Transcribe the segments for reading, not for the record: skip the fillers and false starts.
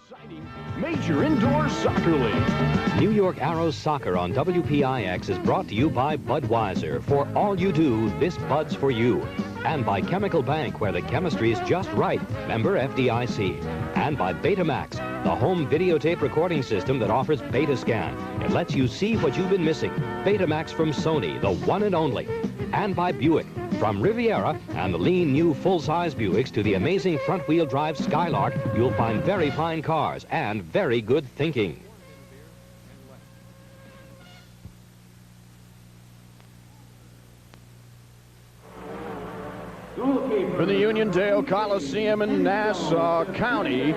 exciting Major Indoor Soccer League. New York Arrows Soccer on WPIX is brought to you by Budweiser. For all you do, this Bud's for you. And by Chemical Bank, where the chemistry's just right. Member FDIC. And by Betamax, the home videotape recording system that offers Betascan. It lets you see what you've been missing. Betamax from Sony, the one and only. And by Buick. From Riviera and the lean new full-size Buicks to the amazing front-wheel drive Skylark, you'll find very fine cars and very good thinking. From the Uniondale Coliseum in Nassau County,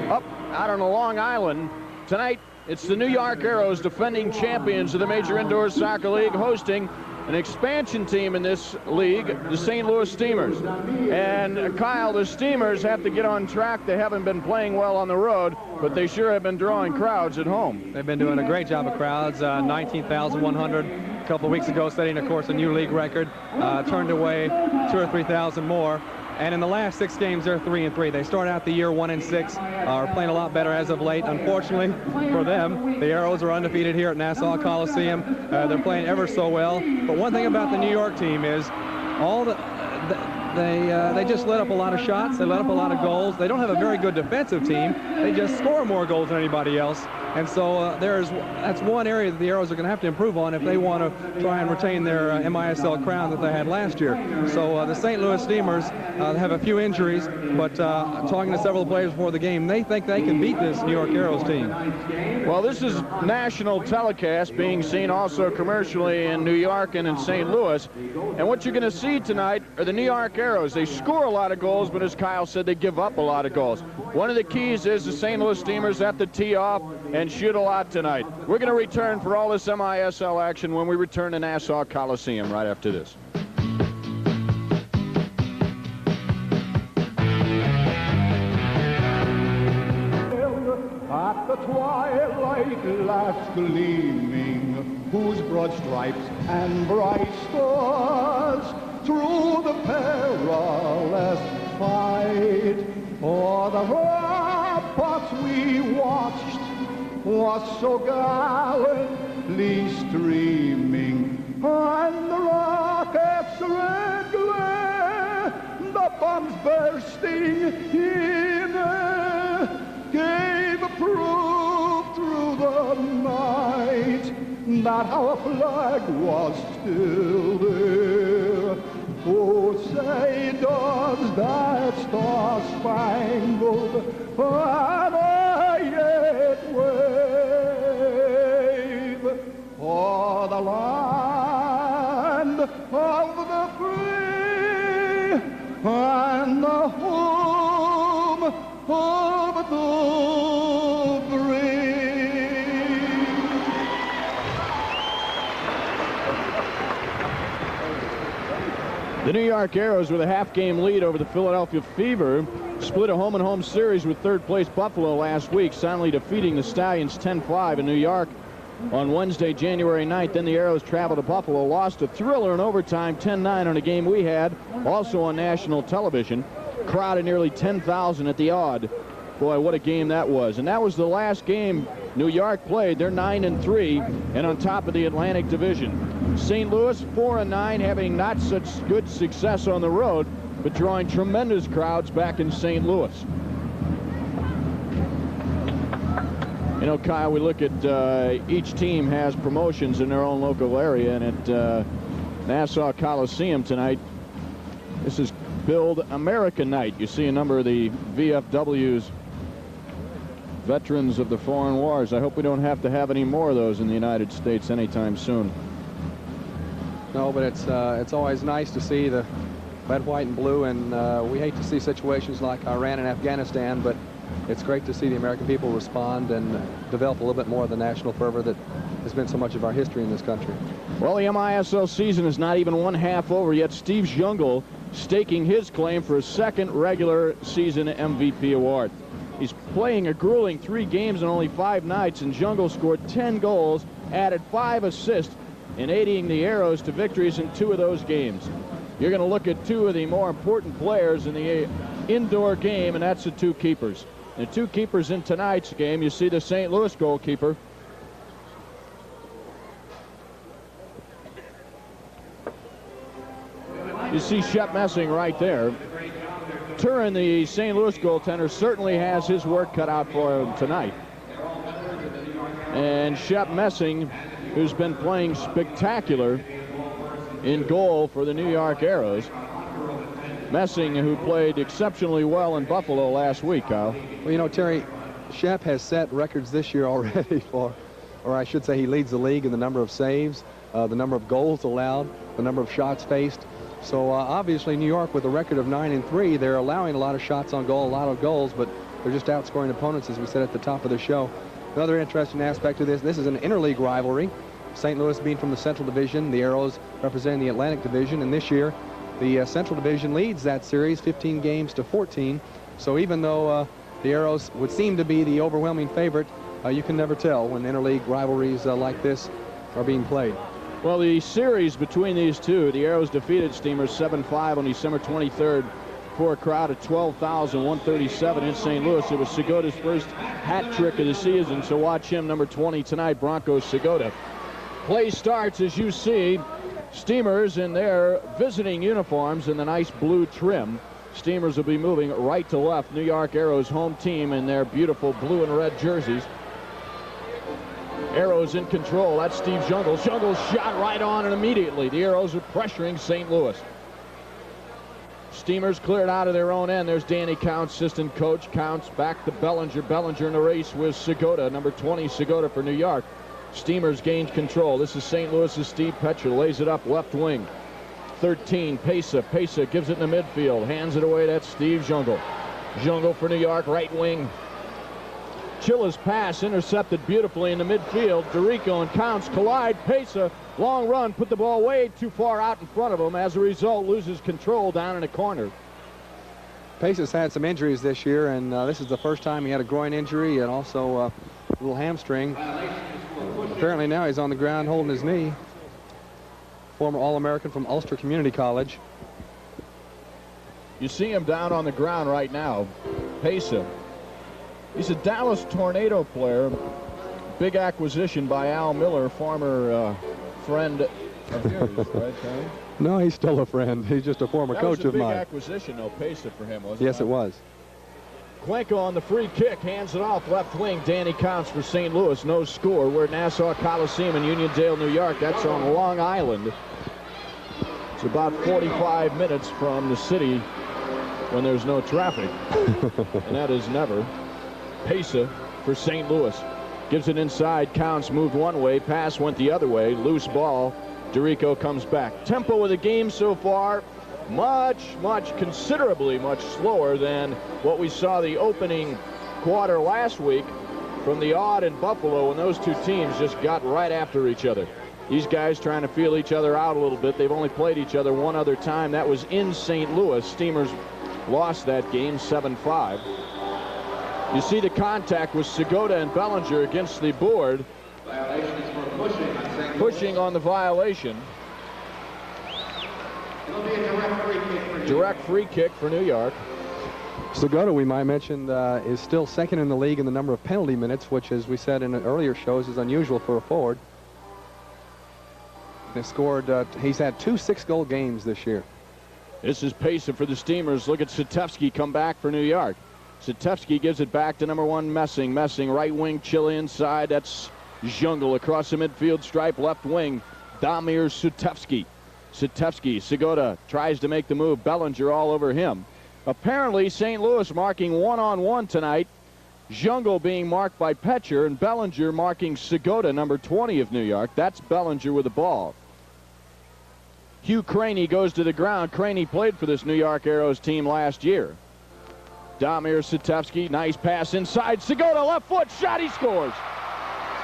up out on Long Island, tonight it's the New York Arrows, defending champions of the Major Indoor Soccer League, hosting an expansion team in this league, the St. Louis Steamers. And Kyle, the Steamers have to get on track. They haven't been playing well on the road, but they sure have been drawing crowds at home. They've been doing a great job of crowds. 19,100 a couple of weeks ago, setting, of course, a new league record. Turned away 2,000 or 3,000 more. And in the last 6 games, they're 3-3. They start out the year 1-6, are playing a lot better as of late. Unfortunately for them, the Arrows are undefeated here at Nassau Coliseum. They're playing ever so well. But one thing about the New York team is they just let up a lot of shots. They let up a lot of goals. They don't have a very good defensive team. They just score more goals than anybody else. And so that's one area that the Arrows are going to have to improve on if they want to try and retain their MISL crown that they had last year. So the St. Louis Steamers have a few injuries, but talking to several players before the game, they think they can beat this New York Arrows team. Well, this is national telecast being seen also commercially in New York and in St. Louis. And what you're going to see tonight are the New York Arrows. They score a lot of goals, but as Kyle said, they give up a lot of goals. One of the keys is the St. Louis Steamers have to tee off and shoot a lot tonight. We're going to return for all this MISL action when we return to Nassau Coliseum right after this. At the twilight last gleaming, whose broad stripes and bright stars through the perilous fight o'er the ramparts we watched was so gallantly streaming, and the rockets' red glare, the bombs bursting in air, gave proof through the night that our flag was still there. Oh, say does that star-spangled banner yet wave for the land of the free and the home of the brave? The New York Arrows, with a half-game lead over the Philadelphia Fever, split a home-and-home series with third-place Buffalo last week, soundly defeating the Stallions 10-5 in New York on Wednesday, January 9th. Then the Arrows traveled to Buffalo, lost a thriller in overtime, 10-9 on a game we had, also on national television. Crowd of nearly 10,000 at the Odd. Boy, what a game that was. And that was the last game New York played. They're 9-3 and on top of the Atlantic Division. St. Louis 4-9, having not such good success on the road, but drawing tremendous crowds back in St. Louis. You know, Kyle, we look at each team has promotions in their own local area, and at Nassau Coliseum tonight, this is Build America Night. You see a number of the VFW's veterans of the foreign wars. I hope we don't have to have any more of those in the United States anytime soon. No, but it's always nice to see the red, white, and blue, and we hate to see situations like Iran and Afghanistan, but it's great to see the American people respond and develop a little bit more of the national fervor that has been so much of our history in this country. Well, the MISL season is not even one half over yet. Steve Jungle staking his claim for a second regular season MVP award. He's playing a grueling 3 games in only 5 nights, and Jungle scored 10 goals, added 5 assists, in aiding the Arrows to victories in 2 of those games. You're going to look at 2 of the more important players in the indoor game, and that's the 2 keepers. The 2 keepers in tonight's game. You see the St. Louis goalkeeper. You see Shep Messing right there. Turin, the St. Louis goaltender, certainly has his work cut out for him tonight. And Shep Messing, who's been playing spectacular in goal for the New York Arrows. Messing, who played exceptionally well in Buffalo last week, Kyle. Well, you know, Terry, Shep has set records this year already for, or I should say he leads the league in the number of saves, the number of goals allowed, the number of shots faced. So obviously New York, with a record of 9-3, they're allowing a lot of shots on goal, a lot of goals, but they're just outscoring opponents, as we said at the top of the show. Another interesting aspect of this is an interleague rivalry. St. Louis being from the Central Division, the Arrows representing the Atlantic Division, and this year the Central Division leads that series 15 games to 14. So even though the Arrows would seem to be the overwhelming favorite, you can never tell when interleague rivalries like this are being played. Well, the series between these two, the Arrows defeated Steamers 7-5 on December 23rd for a crowd of 12,137 in St. Louis. It was Segoda's first hat trick of the season, so watch him, number 20 tonight, Broncos Segoda. Play starts, as you see, Steamers in their visiting uniforms in the nice blue trim. Steamers will be moving right to left. New York Arrows home team in their beautiful blue and red jerseys. Arrows in control. That's Steve Jungle. Jungle shot right on, and immediately the Arrows are pressuring St. Louis. Steamers cleared out of their own end. There's Danny Counts, assistant coach. Counts back to Bellinger. Bellinger in the race with Segoda. Number 20, Segoda for New York. Steamers gains control. This is St. Louis's Steve Petcher. Lays it up left wing. 13, Pesa. Pesa gives it in the midfield. Hands it away. That's Steve Jungle. Jungle for New York, right wing. Chilla's pass intercepted beautifully in the midfield. Dorico and Counts collide. Pesa, long run, put the ball way too far out in front of him. As a result, loses control down in the corner. Pesa's had some injuries this year, and this is the first time he had a groin injury and also a little hamstring. Apparently now he's on the ground holding his knee. Former All-American from Ulster Community College. You see him down on the ground right now. Pesa. He's a Dallas Tornado player. Big acquisition by Al Miller, former friend of yours, right, Tony? No, he's still a friend. He's just a former coach of mine. That was a big acquisition, though, Pesa, for him, wasn't it? Yes, it was. Cuenco on the free kick, hands it off left wing. Danny Counts for St. Louis, no score. We're at Nassau Coliseum in Uniondale, New York. That's on Long Island. It's about 45 minutes from the city when there's no traffic, and that is never. Pesa for St. Louis. Gives it inside. Counts moved one way. Pass went the other way. Loose ball. Dorico comes back. Tempo of the game so far, considerably much slower than what we saw the opening quarter last week from the Odd in Buffalo when those two teams just got right after each other. These guys trying to feel each other out a little bit. They've only played each other one other time. That was in St. Louis. Steamers lost that game 7-5. You see the contact with Segoda and Bellinger against the board. Pushing on the violation. Direct free kick for New York. Segoda, we might mention, is still second in the league in the number of penalty minutes, which, as we said in earlier shows, is unusual for a forward. He's had 2 6-goal games this year. This is Pesa for the Steamers. Look at Satevsky come back for New York. Satevsky gives it back to number 1, Messing. Messing, right wing, Chilla inside. That's Jungle across the midfield stripe, left wing. Damir Satevsky. Satevsky, Segoda tries to make the move. Bellinger all over him. Apparently, St. Louis marking one-on-one tonight. Jungle being marked by Petcher, and Bellinger marking Segoda, number 20 of New York. That's Bellinger with the ball. Hugh Craney goes to the ground. Craney played for this New York Arrows team last year. Damir Satevsky, nice pass inside. Segoda, left foot, shot, he scores.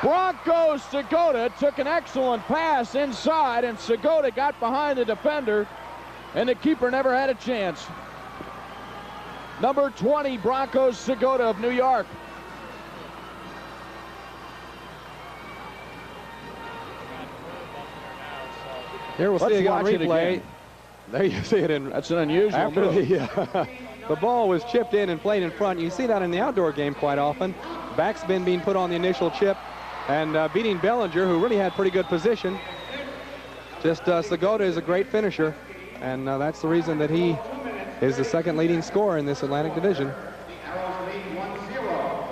Broncos Segoda took an excellent pass inside, and Segoda got behind the defender, and the keeper never had a chance. Number 20, Broncos Segoda of New York. Here we'll see it on replay. There you see it in. That's an unusual move. The ball was chipped in and played in front. You see that in the outdoor game quite often. Backspin being put on the initial chip and beating Bellinger, who really had pretty good position. Just Segota is a great finisher, and that's the reason that he is the second leading scorer in this Atlantic Division.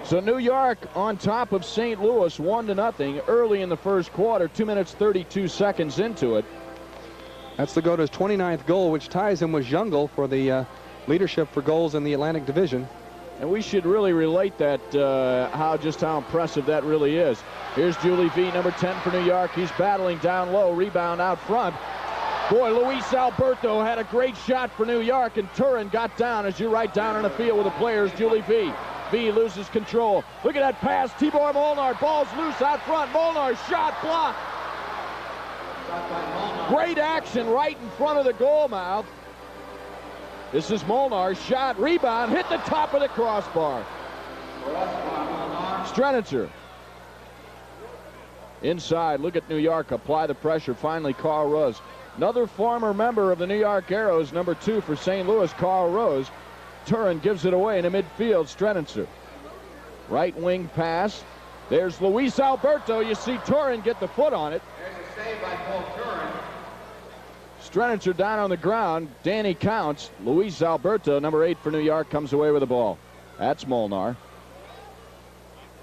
So New York on top of St. Louis 1-0 early in the first quarter, 2 minutes 32 seconds into it. That's Segota's 29th goal, which ties him with Jungle for the leadership for goals in the Atlantic Division. And we should really relate that, just how impressive that really is. Here's Julie V, number 10 for New York. He's battling down low, rebound out front. Boy, Luis Alberto had a great shot for New York, and Turin got down as you right down in the field with the players. Julie V. V loses control. Look at that pass. Tibor Molnar, ball's loose out front. Molnar shot blocked. Great action right in front of the goal mouth. This is Molnar's shot, rebound, hit the top of the crossbar. Strenitzer. Inside, look at New York, apply the pressure. Finally, Carl Rose. Another former member of the New York Arrows, number 2 for St. Louis, Carl Rose. Turin gives it away in the midfield, Strenitzer. Right wing pass. There's Luis Alberto. You see Turin get the foot on it. There's a save by Paul Turin. Strenitzer down on the ground. Danny counts. Luis Alberto, number 8 for New York, comes away with the ball. That's Molnar.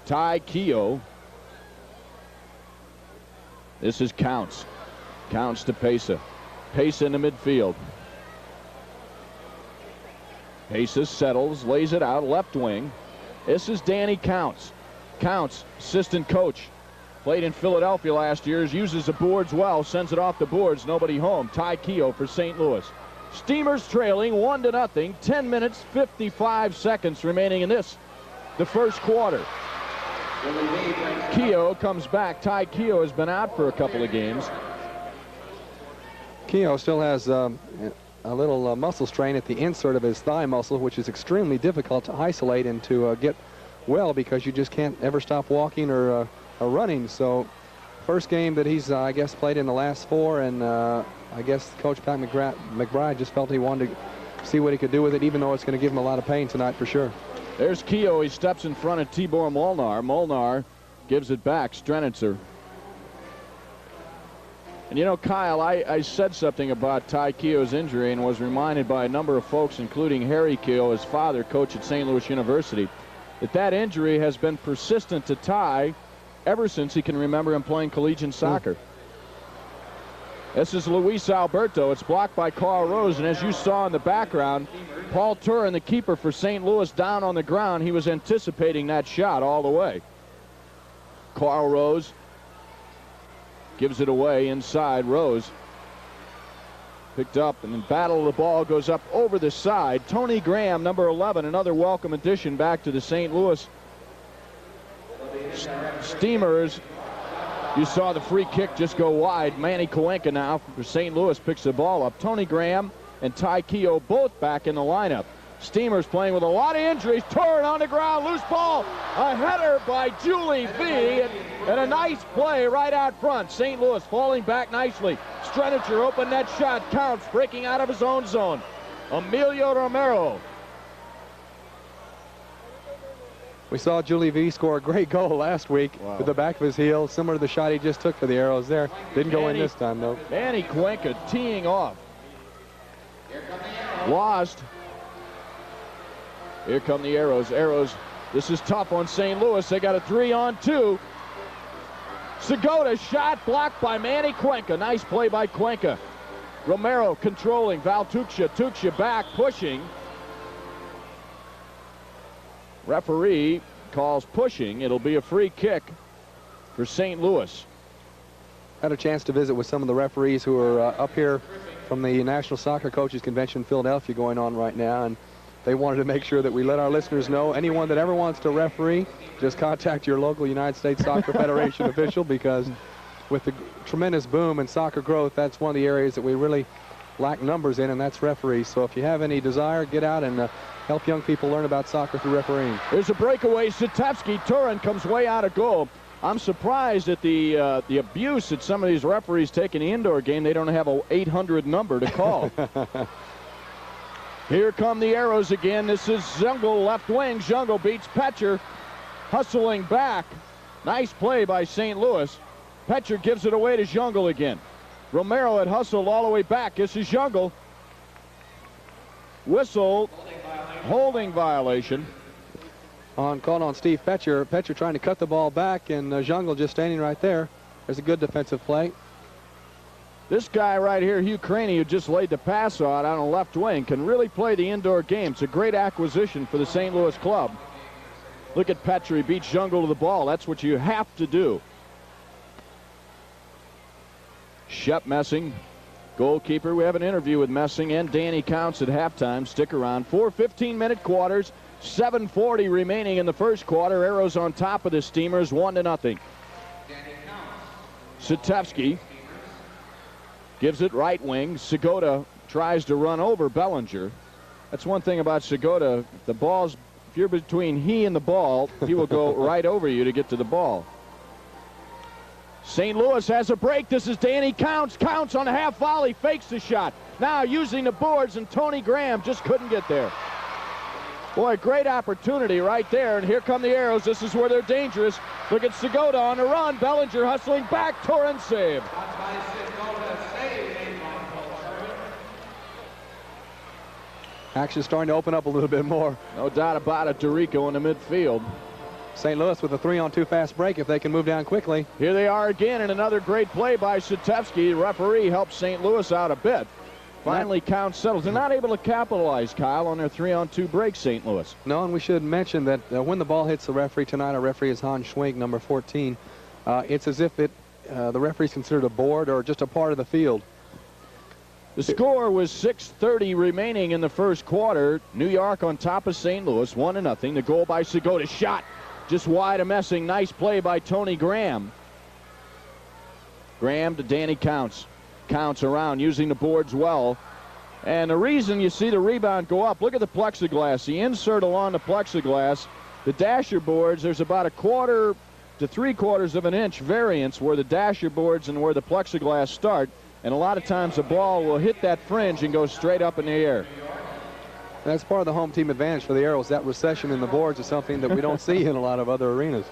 Ty Keogh. This is Counts. Counts to Pesa. Pesa in the midfield. Pesa settles, lays it out, left wing. This is Danny Counts. Counts, assistant coach. Played in Philadelphia last year, uses the boards well, sends it off the boards, nobody home. Ty Keogh for St. Louis. Steamers trailing 1-0, 10 minutes, 55 seconds remaining in this, the first quarter. Keogh comes back. Ty Keogh has been out for a couple of games. Keogh still has a little muscle strain at the insert of his thigh muscle, which is extremely difficult to isolate and to get well because you just can't ever stop walking or running. So first game that he's, I guess, played in the last 4, and I guess Coach Pat McBride just felt he wanted to see what he could do with it, even though it's going to give him a lot of pain tonight for sure. There's Keogh. He steps in front of Tibor Molnar. Molnar gives it back. Strenitzer. And you know, Kyle, I said something about Ty Keogh's injury and was reminded by a number of folks, including Harry Keogh, his father, coach at St. Louis University, that injury has been persistent to Ty ever since he can remember him playing collegiate soccer. This is Luis Alberto. It's blocked by Carl Rose, and as you saw in the background, Paul Turin, the keeper for St. Louis, down on the ground. He was anticipating that shot all the way. Carl Rose gives it away inside. Rose picked up, and in battle, the ball goes up over the side. Tony Graham, number 11, another welcome addition back to the St. Louis Steamers. You saw the free kick just go wide. Manny Cuenca now for St. Louis picks the ball up. Tony Graham and Ty Keogh both back in the lineup. Steamers playing with a lot of injuries. Turin on the ground, loose ball. A header by Julie V. And a nice play right out front. St. Louis falling back nicely. Strenitzer opened that shot. Counts breaking out of his own zone. Emilio Romero. We saw Julie V score a great goal last week with the back of his heel, similar to the shot he just took for the Arrows there. Didn't go in this time, though. Manny Cuenca teeing off. Lost. Here come the Arrows. Arrows, this is tough on St. Louis. They got a 3-on-2. Segota shot blocked by Manny Cuenca. Nice play by Cuenca. Romero controlling. Val Tuccia back, pushing. Referee calls pushing. It'll be a free kick for St. Louis. Had a chance to visit with some of the referees who are up here from the National Soccer Coaches Convention in Philadelphia going on right now, and they wanted to make sure that we let our listeners know anyone that ever wants to referee, just contact your local United States Soccer Federation official, because with the tremendous boom in soccer growth, that's one of the areas that we really lack numbers in, and that's referees. So if you have any desire, get out and help young people learn about soccer through refereeing. There's a breakaway. Satevsky. Turin comes way out of goal. I'm surprised at the abuse that some of these referees take in the indoor game. They don't have a 800 number to call. Here come the Arrows again. This is Zungel, left wing. Zungel beats Petcher, hustling back. Nice play by St. Louis. Petcher gives it away to Zungel again. Romero had hustled all the way back. This is Zungel. Whistle, holding violation. Called on Steve Petcher. Petcher trying to cut the ball back, and Zungel just standing right there. There's a good defensive play. This guy right here, Hugh Craney, who just laid the pass on a left wing, can really play the indoor game. It's a great acquisition for the St. Louis club. Look at Petcher. He beats Zungel to the ball. That's what you have to do. Shep Messing, goalkeeper. We have an interview with Messing and Danny Counts at halftime. Stick around. 4 15-minute quarters. 7:40 remaining in the first quarter. Arrows on top of the Steamers, 1-0. Satevsky gives it right wing. Segota tries to run over Bellinger. That's one thing about Segota. The ball's, if you're between he and the ball, he will go right over you to get to the ball. St. Louis has a break. This is Danny Counts. Counts on a half volley, fakes the shot. Now using the boards, and Tony Graham just couldn't get there. Boy, great opportunity right there, and here come the Arrows. This is where they're dangerous. Look at Segota on the run. Bellinger hustling back. Torrens save. Action starting to open up a little bit more. No doubt about it. DeRico in the midfield. St. Louis with a 3-on-2 fast break if they can move down quickly. Here they are again, and another great play by Satevsky. The referee helps St. Louis out a bit. Finally, Counts settles. They're not able to capitalize, Kyle, on their 3-on-2 break, St. Louis. No, and we should mention that when the ball hits the referee tonight, our referee is Hans Schwenk, number 14. It's as if the referee's considered a board or just a part of the field. The score was 6:30 remaining in the first quarter. New York on top of St. Louis, 1-0. The goal by Segota, shot just wide of Messing. Nice play by Tony Graham. Graham to Danny Counts. Counts around, using the boards well. And the reason you see the rebound go up, look at the plexiglass. The insert along the plexiglass, the dasher boards, there's about 1/4 to 3/4 of an inch variance where the dasher boards and where the plexiglass start. And a lot of times the ball will hit that fringe and go straight up in the air. That's part of the home team advantage for the Arrows. That recession in the boards is something that we don't see in a lot of other arenas.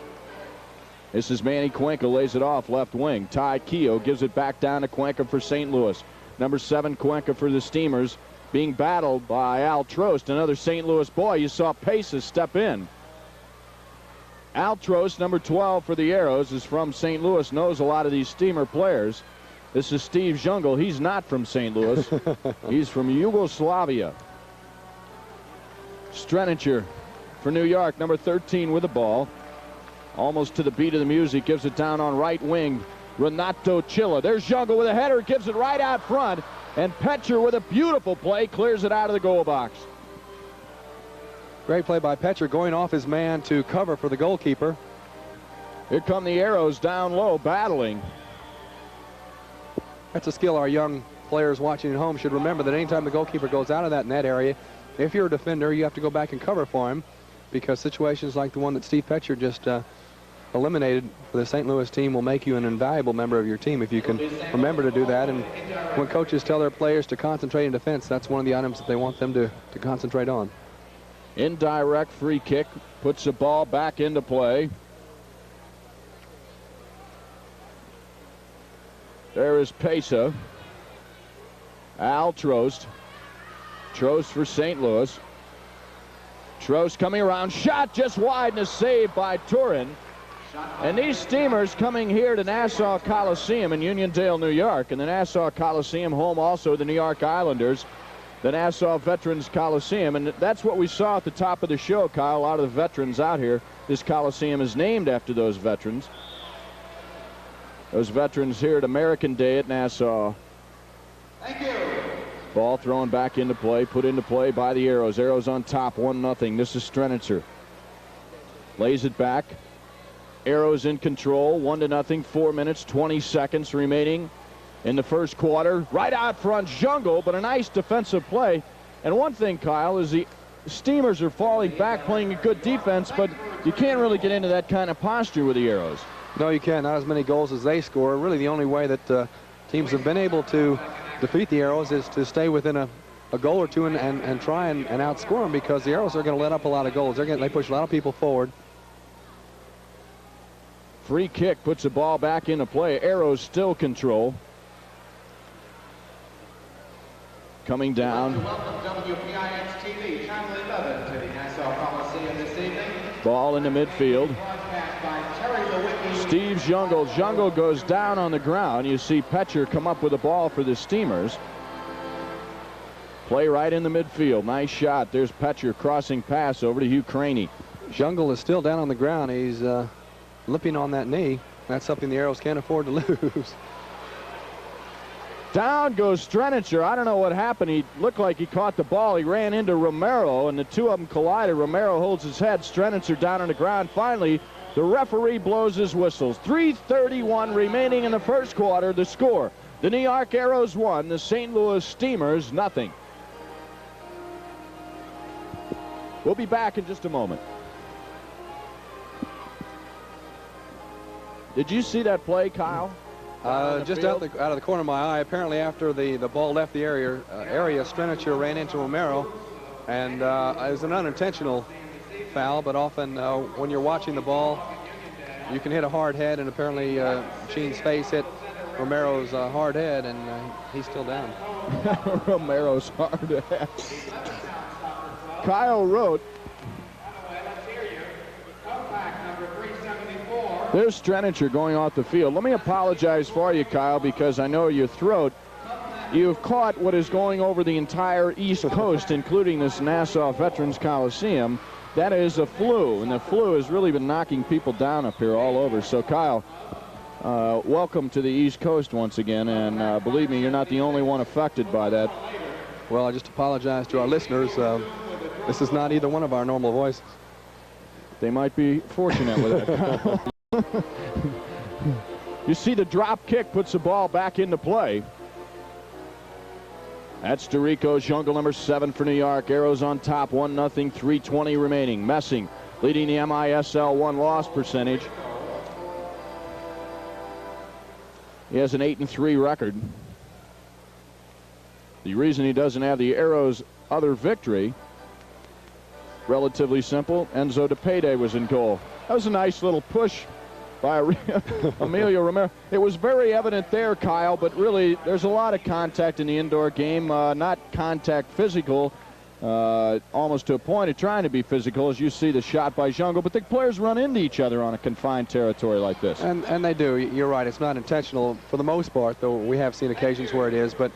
This is Manny Cuenca, lays it off left wing. Ty Keogh gives it back down to Cuenca for St. Louis. Number 7, Cuenca for the Steamers, being battled by Al Trost, another St. Louis boy. You saw Paces step in. Al Trost, number 12 for the Arrows, is from St. Louis, knows a lot of these Steamer players. This is Steve Zungel. He's not from St. Louis. He's from Yugoslavia. Strenicher for New York, number 13 with the ball. Almost to the beat of the music, gives it down on right wing. Renato Chilla. There's Zungel with a header, gives it right out front. And Petcher with a beautiful play clears it out of the goal box. Great play by Petcher, going off his man to cover for the goalkeeper. Here come the Arrows down low, battling. That's a skill our young players watching at home should remember, that anytime the goalkeeper goes out of that net area, if you're a defender, you have to go back and cover for him, because situations like the one that Steve Petcher just eliminated for the St. Louis team will make you an invaluable member of your team if you can remember to do that. And when coaches tell their players to concentrate in defense, that's one of the items that they want them to concentrate on. Indirect free kick puts the ball back into play. There is Pesa. Al Trost. Trost for St. Louis. Trost coming around. Shot just wide and a save by Turin. And these Steamers coming here to Nassau Coliseum in Uniondale, New York. And the Nassau Coliseum home also the New York Islanders, the Nassau Veterans Coliseum. And that's what we saw at the top of the show, Kyle. A lot of the veterans out here. This Coliseum is named after those veterans. Those veterans here at American Day at Nassau. Thank you. Ball thrown back into play, put into play by the Arrows. Arrows on top, 1-0. This is Strenitzer. Lays it back. Arrows in control, 1-0. 4 minutes, 20 seconds remaining in the first quarter. Right out front, Zungel, but a nice defensive play. And one thing, Kyle, is the Steamers are falling back, playing a good defense, but you can't really get into that kind of posture with the Arrows. No, you can't. Not as many goals as they score. Really, the only way that teams have been able to defeat the Arrows is to stay within a a goal or two and try and outscore them, because the Arrows are going to let up a lot of goals. They push a lot of people forward. Free kick puts the ball back into play. Arrows still control. Coming down. Welcome WPIX TV, Channel 11 to the Nassau Coliseum this evening. Ball in the midfield. Broadcast by Terry Lewicki. Steve Jungle. Jungle goes down on the ground. You see Petcher come up with a ball for the Steamers. Play right in the midfield. Nice shot. There's Petcher crossing pass over to Hugh Craney. Jungle is still down on the ground. He's limping on that knee. That's something the Arrows can't afford to lose. Down goes Strenicher. I don't know what happened. He looked like he caught the ball. He ran into Romero, and the two of them collided. Romero holds his head. Strenicher down on the ground. Finally, the referee blows his whistles. 3:31 remaining in the first quarter. The score: the New York Arrows 1, the St. Louis Steamers 0. We'll be back in just a moment. Did you see that play, Kyle? Just out of the corner of my eye. Apparently, after the ball left the area, Strenicher ran into Romero, and it was an unintentional foul. But often, when you're watching the ball, you can hit a hard head, and apparently, Sheen's face hit Romero's hard head, and he's still down. Romero's hard head. Kyle wrote. There's Strenicher going off the field. Let me apologize for you, Kyle, because I know your throat. You've caught what is going over the entire East Coast, including this Nassau Veterans Coliseum. That is a flu, and the flu has really been knocking people down up here all over. So, Kyle, welcome to the East Coast once again, and believe me, you're not the only one affected by that. Well, I just apologize to our listeners. This is not either one of our normal voices. They might be fortunate with that. You see the drop kick puts the ball back into play. That's DeRico, Jungle number 7 for New York. Arrows on top, 1-0, 3:20 remaining. Messing leading the MISL 1 loss percentage. He has an 8-3 record. The reason he doesn't have the Arrows' other victory, relatively simple. Enzo DePede was in goal. That was a nice little push by Emilio Romero. It was very evident there, Kyle, but really there's a lot of contact in the indoor game. Not contact physical, almost to a point of trying to be physical, as you see the shot by Jungle, but the players run into each other on a confined territory like this. And they do. You're right. It's not intentional for the most part, though we have seen occasions where it is. But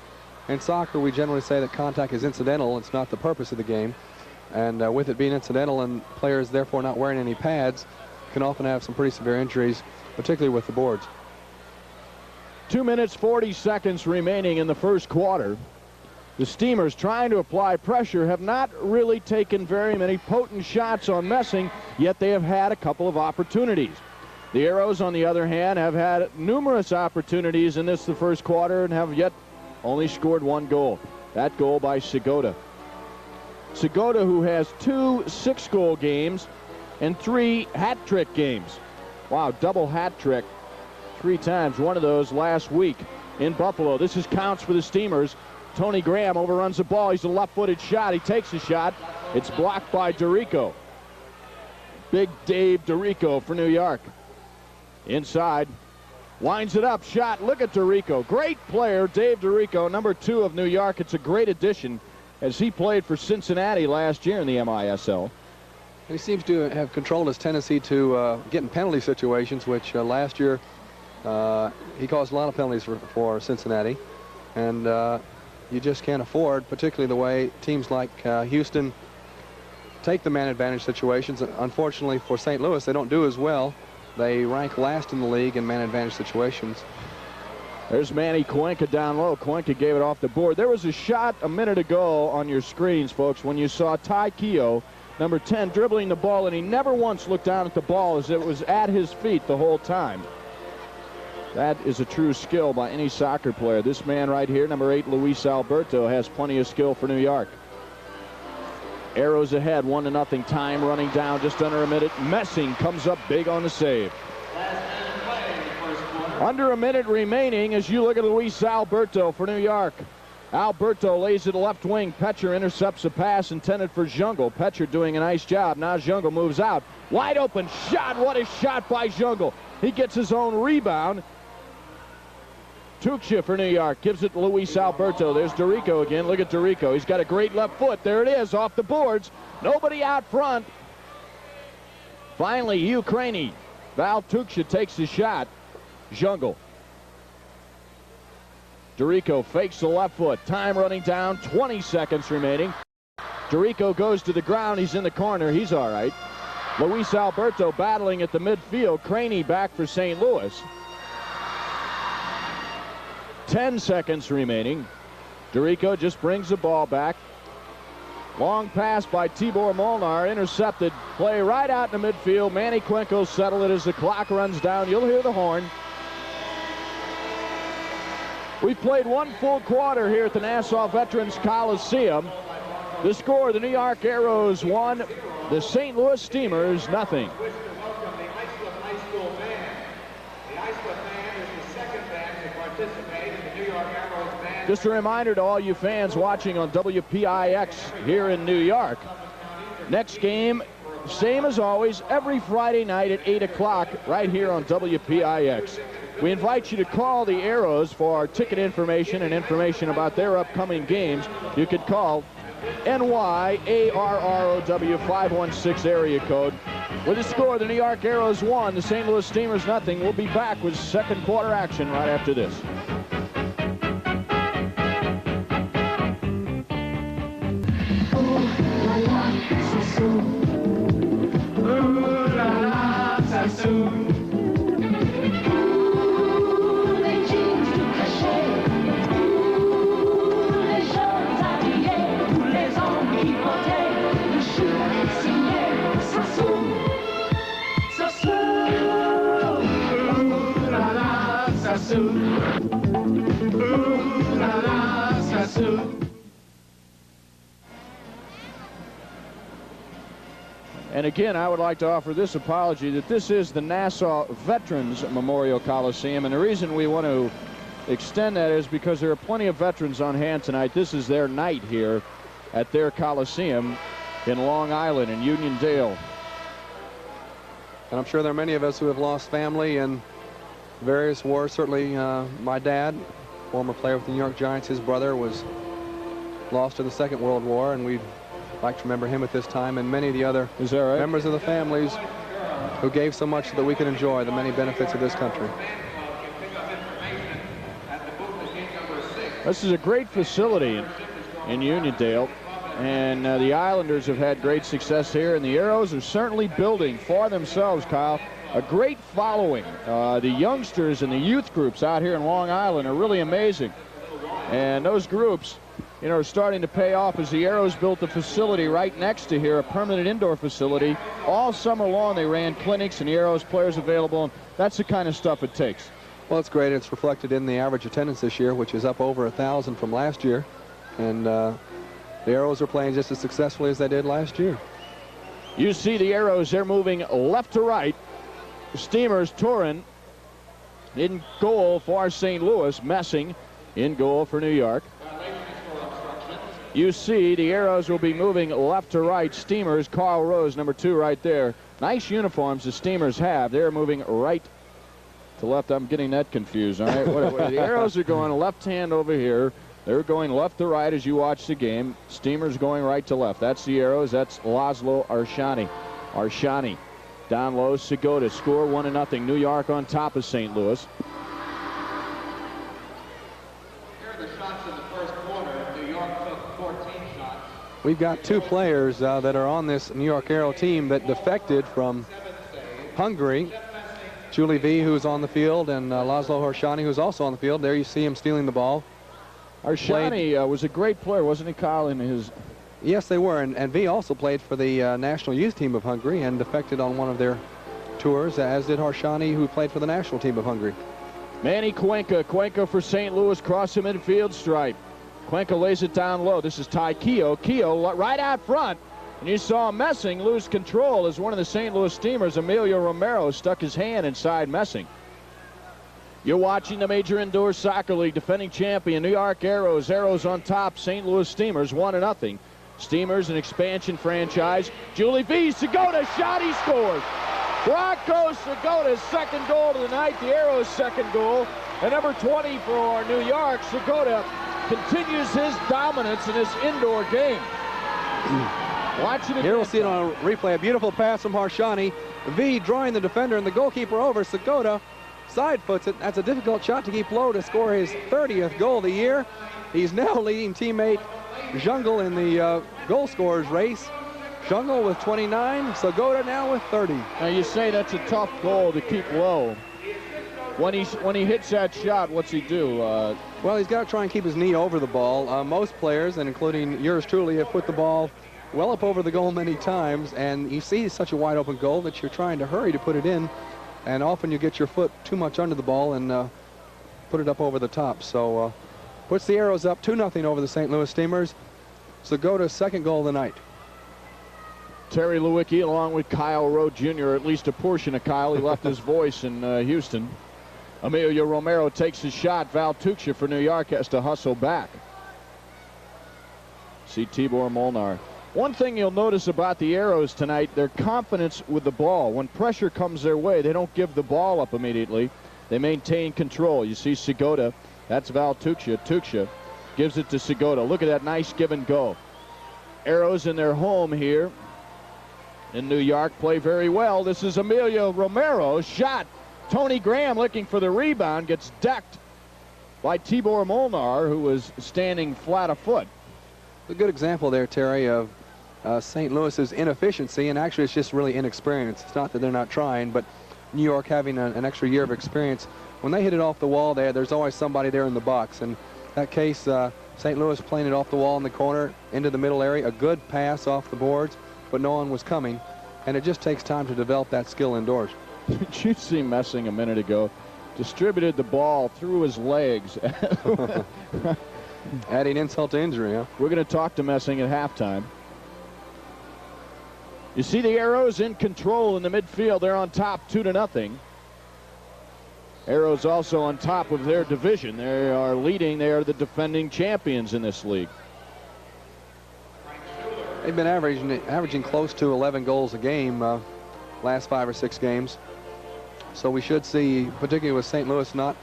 in soccer, we generally say that contact is incidental. It's not the purpose of the game. And with it being incidental and players therefore not wearing any pads, can often have some pretty severe injuries, particularly with the boards. 2 minutes, 40 seconds remaining in the first quarter. The Steamers, trying to apply pressure, have not really taken very many potent shots on Messing, yet they have had a couple of opportunities. The Arrows, on the other hand, have had numerous opportunities in the first quarter and have yet only scored 1 goal. That goal by Segota. Segota, who has 2 6-goal games and 3 hat-trick games. Wow, double hat-trick 3 times. One of those last week in Buffalo. This is counts for the Steamers. Tony Graham overruns the ball. He's a left-footed shot. He takes the shot. It's blocked by DeRico. Big Dave DeRico for New York. Inside. Winds it up. Shot. Look at DeRico. Great player, Dave DeRico, number 2 of New York. It's a great addition as he played for Cincinnati last year in the MISL. He seems to have controlled his tendency to get in penalty situations, which last year he caused a lot of penalties for Cincinnati. And you just can't afford, particularly the way teams like Houston take the man advantage situations. Unfortunately for St. Louis, they don't do as well. They rank last in the league in man advantage situations. There's Manny Cuenca down low. Cuenca gave it off the board. There was a shot a minute ago on your screens, folks, when you saw Ty Keogh, number 10, dribbling the ball, and he never once looked down at the ball as it was at his feet the whole time. That is a true skill by any soccer player. This man right here, number 8, Luis Alberto, has plenty of skill for New York. Arrows ahead, 1-0, time running down just under a minute. Messing comes up big on the save. Under a minute remaining as you look at Luis Alberto for New York. Alberto lays it left wing. Petcher intercepts a pass intended for Jungle. Petcher doing a nice job. Now Jungle moves out. Wide open shot. What a shot by Jungle. He gets his own rebound. Tuksha for New York gives it to Luis Alberto. There's Dorico again. Look at Dorico. He's got a great left foot. There it is off the boards. Nobody out front. Finally, Ukraine. Val Tuksha takes the shot. Jungle. Dorico fakes the left foot. Time running down. 20 seconds remaining. Dorico goes to the ground. He's in the corner. He's all right. Luis Alberto battling at the midfield. Craney back for St. Louis. 10 seconds remaining. Dorico just brings the ball back. Long pass by Tibor Molnar, intercepted. Play right out in the midfield. Manny Cuenco settle it as the clock runs down. You'll hear the horn. We've played one full quarter here at the Nassau Veterans Coliseum. The score, the New York Arrows 1, the St. Louis Steamers nothing. Just a reminder to all you fans watching on WPIX here in New York. Next game, same as always, every Friday night at 8 o'clock right here on WPIX. We invite you to call the Arrows for our ticket information and information about their upcoming games. You could call NYARROW 516 area code. With the score, the New York Arrows 1, the St. Louis Steamers nothing. We'll be back with second quarter action right after this. And again, I would like to offer this apology that this is the Nassau Veterans Memorial Coliseum, and the reason we want to extend that is because there are plenty of veterans on hand tonight. This is their night here at their Coliseum in Long Island in Uniondale. And I'm sure there are many of us who have lost family in various wars. Certainly my dad, former player with the New York Giants, his brother was lost in the Second World War, and we'd like to remember him at this time, and many of the other members of the families who gave so much so that we can enjoy the many benefits of this country. This is a great facility in Uniondale, and the Islanders have had great success here, and the Arrows are certainly building for themselves, Kyle, a great following. The youngsters and the youth groups out here in Long Island are really amazing, and those groups, you know, are starting to pay off as the Arrows built a facility right next to here, a permanent indoor facility. All summer long they ran clinics and the Arrows players available, and that's the kind of stuff it takes. Well, it's great. It's reflected in the average attendance this year, which is up over 1,000 from last year, and the Arrows are playing just as successfully as they did last year. You see the Arrows, they're moving left to right. The Steamers, Turin in goal for St. Louis, Messing in goal for New York. You see the Arrows will be moving left to right. Steamers, Carl Rose, number 2 right there. Nice uniforms the Steamers have. They're moving right to left. I'm getting that confused, all right? The Arrows are going left hand over here. They're going left to right as you watch the game. Steamers going right to left. That's the Arrows. That's Laszlo Arshani. Arshani down low. Segota score 1-0. New York on top of St. Louis. We've got 2 players that are on this New York Arrow team that defected from Hungary. Julie V, who's on the field, and Laszlo Arshani, who's also on the field. There you see him stealing the ball. Arshani was a great player, wasn't he, Kyle, in his... Yes, they were, and V also played for the national youth team of Hungary and defected on one of their tours, as did Arshani, who played for the national team of Hungary. Manny Cuenca. Cuenca for St. Louis, cross the midfield stripe. Cuenca lays it down low. This is Ty Keogh. Keogh right out front. And you saw Messing lose control as one of the St. Louis Steamers, Emilio Romero, stuck his hand inside Messing. You're watching the Major Indoor Soccer League, defending champion New York Arrows. Arrows on top, St. Louis Steamers 1-0. Steamers, an expansion franchise. Julie V. Segota shot, he scores. Bronco Segota's second goal of the night, the Arrows' second goal. And number 20 for New York, Segota continues his dominance in this indoor game. Watching it. Here we'll see it on a replay. A beautiful pass from Harshani. V drawing the defender and the goalkeeper over. Segota side foots it. That's a difficult shot to keep low to score his 30th goal of the year. He's now leading teammate Jungle in the goal scorers race. Jungle with 29, Segota now with 30. Now you say that's a tough goal to keep low. When he hits that shot, what's he do? Well, he's got to try and keep his knee over the ball. Most players, and including yours truly, have put the ball well up over the goal many times, and you see such a wide open goal that you're trying to hurry to put it in, and often you get your foot too much under the ball and put it up over the top. So puts the Arrows up 2-0 over the St. Louis Steamers. Segota's second goal of the night. Terry Lewicki along with Kyle Rowe Jr., at least a portion of Kyle. He left his voice in Houston. Emilio Romero takes his shot. Val Tuchia for New York has to hustle back. See Tibor Molnar. One thing you'll notice about the Arrows tonight, their confidence with the ball. When pressure comes their way, they don't give the ball up immediately. They maintain control. You see Segota. That's Val Tuchia. Tuchia gives it to Segota. Look at that nice give and go. Arrows in their home here in New York play very well. This is Emilio Romero's shot. Tony Graham looking for the rebound, gets decked by Tibor Molnar, who was standing flat afoot. A good example there, Terry, of St. Louis's inefficiency, and actually it's just really inexperience. It's not that they're not trying, but New York having an extra year of experience. When they hit it off the wall there's always somebody there in the box. In that case, St. Louis playing it off the wall in the corner into the middle area, a good pass off the boards, but no one was coming, and it just takes time to develop that skill indoors. Did you see Messing a minute ago? Distributed the ball through his legs. Adding insult to injury, huh? We're going to talk to Messing at halftime. You see the Arrows in control in the midfield. They're on top 2-0. Arrows also on top of their division. They are leading. They are the defending champions in this league. They've been averaging close to 11 goals a game last 5 or 6 games. So we should see, particularly with St. Louis not